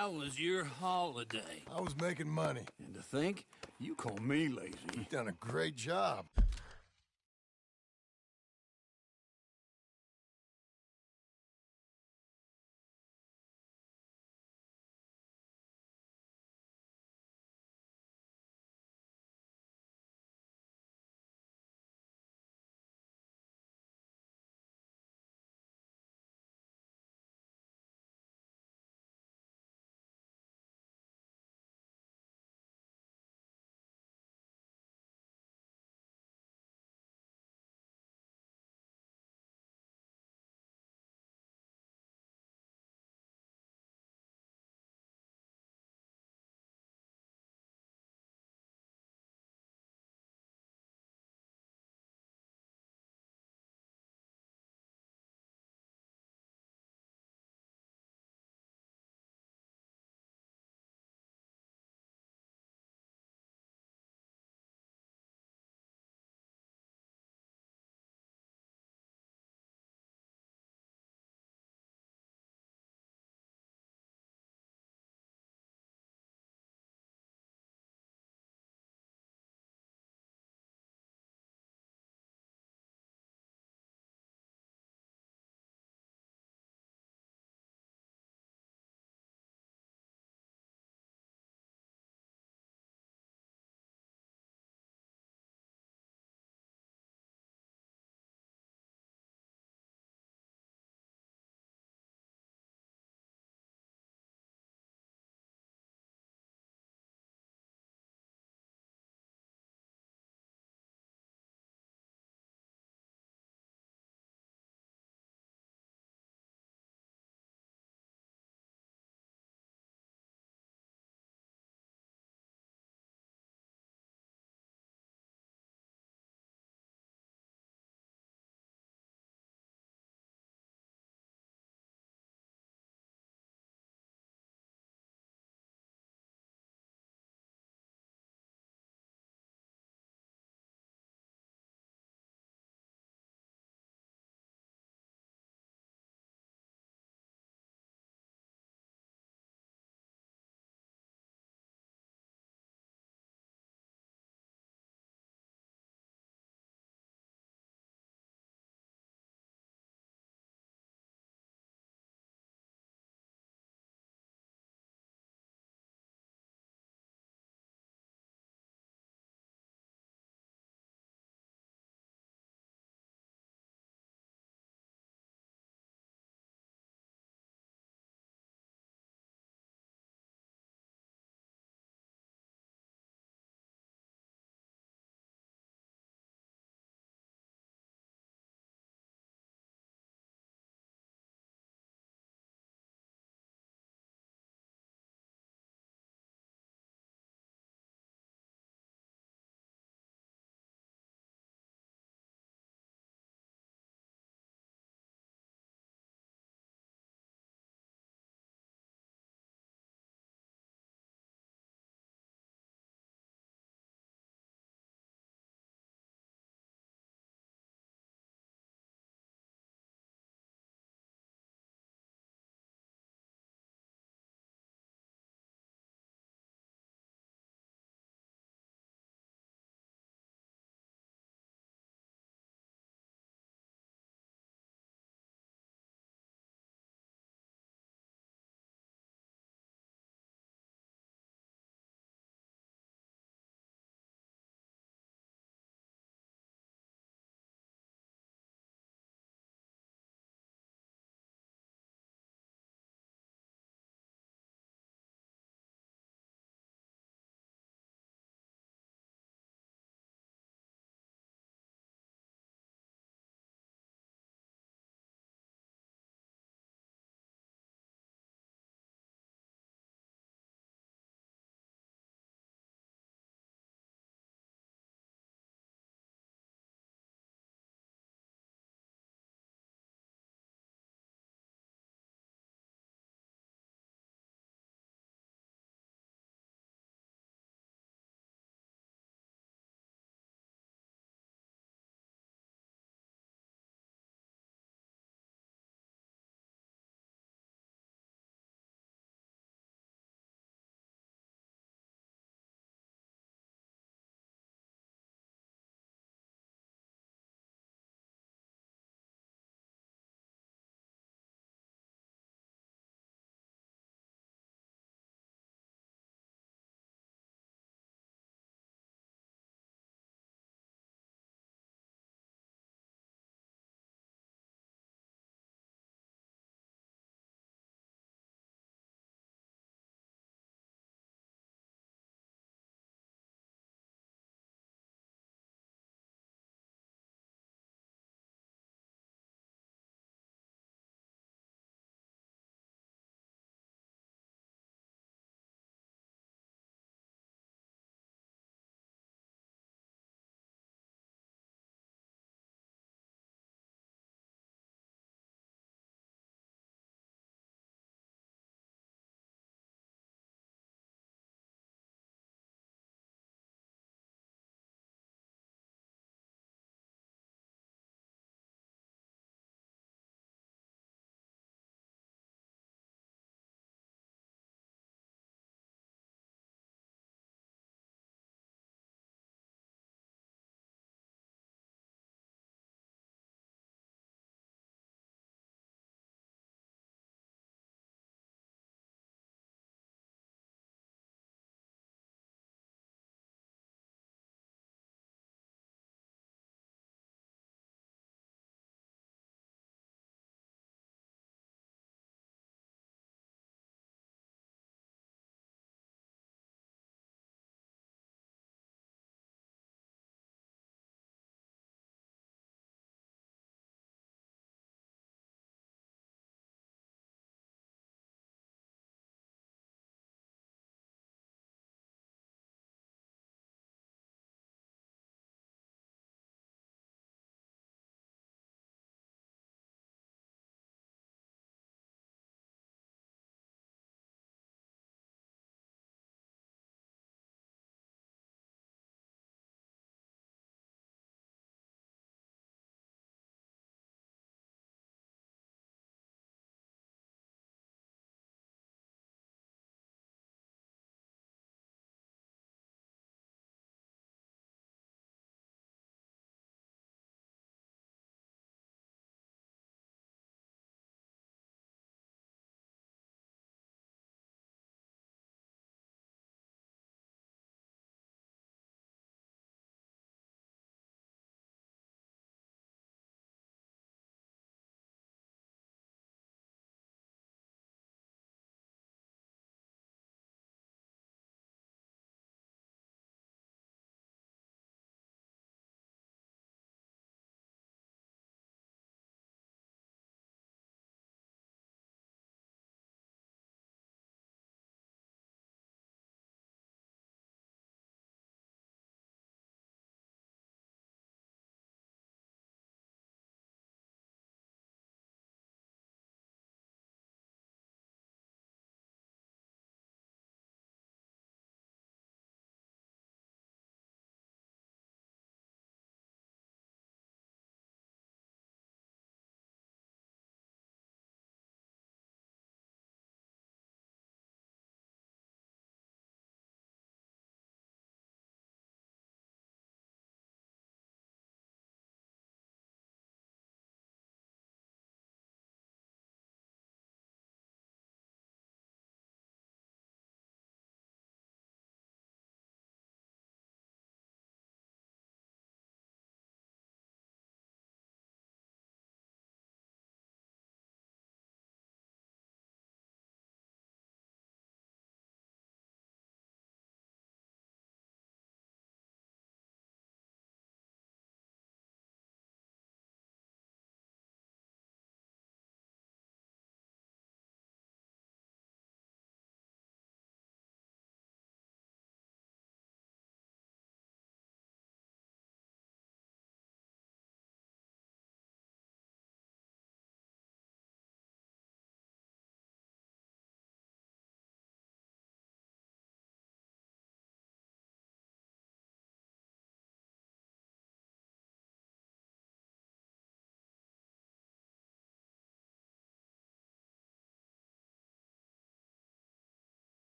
How was your holiday? I was making money. And to think, you call me lazy. You've done a great job.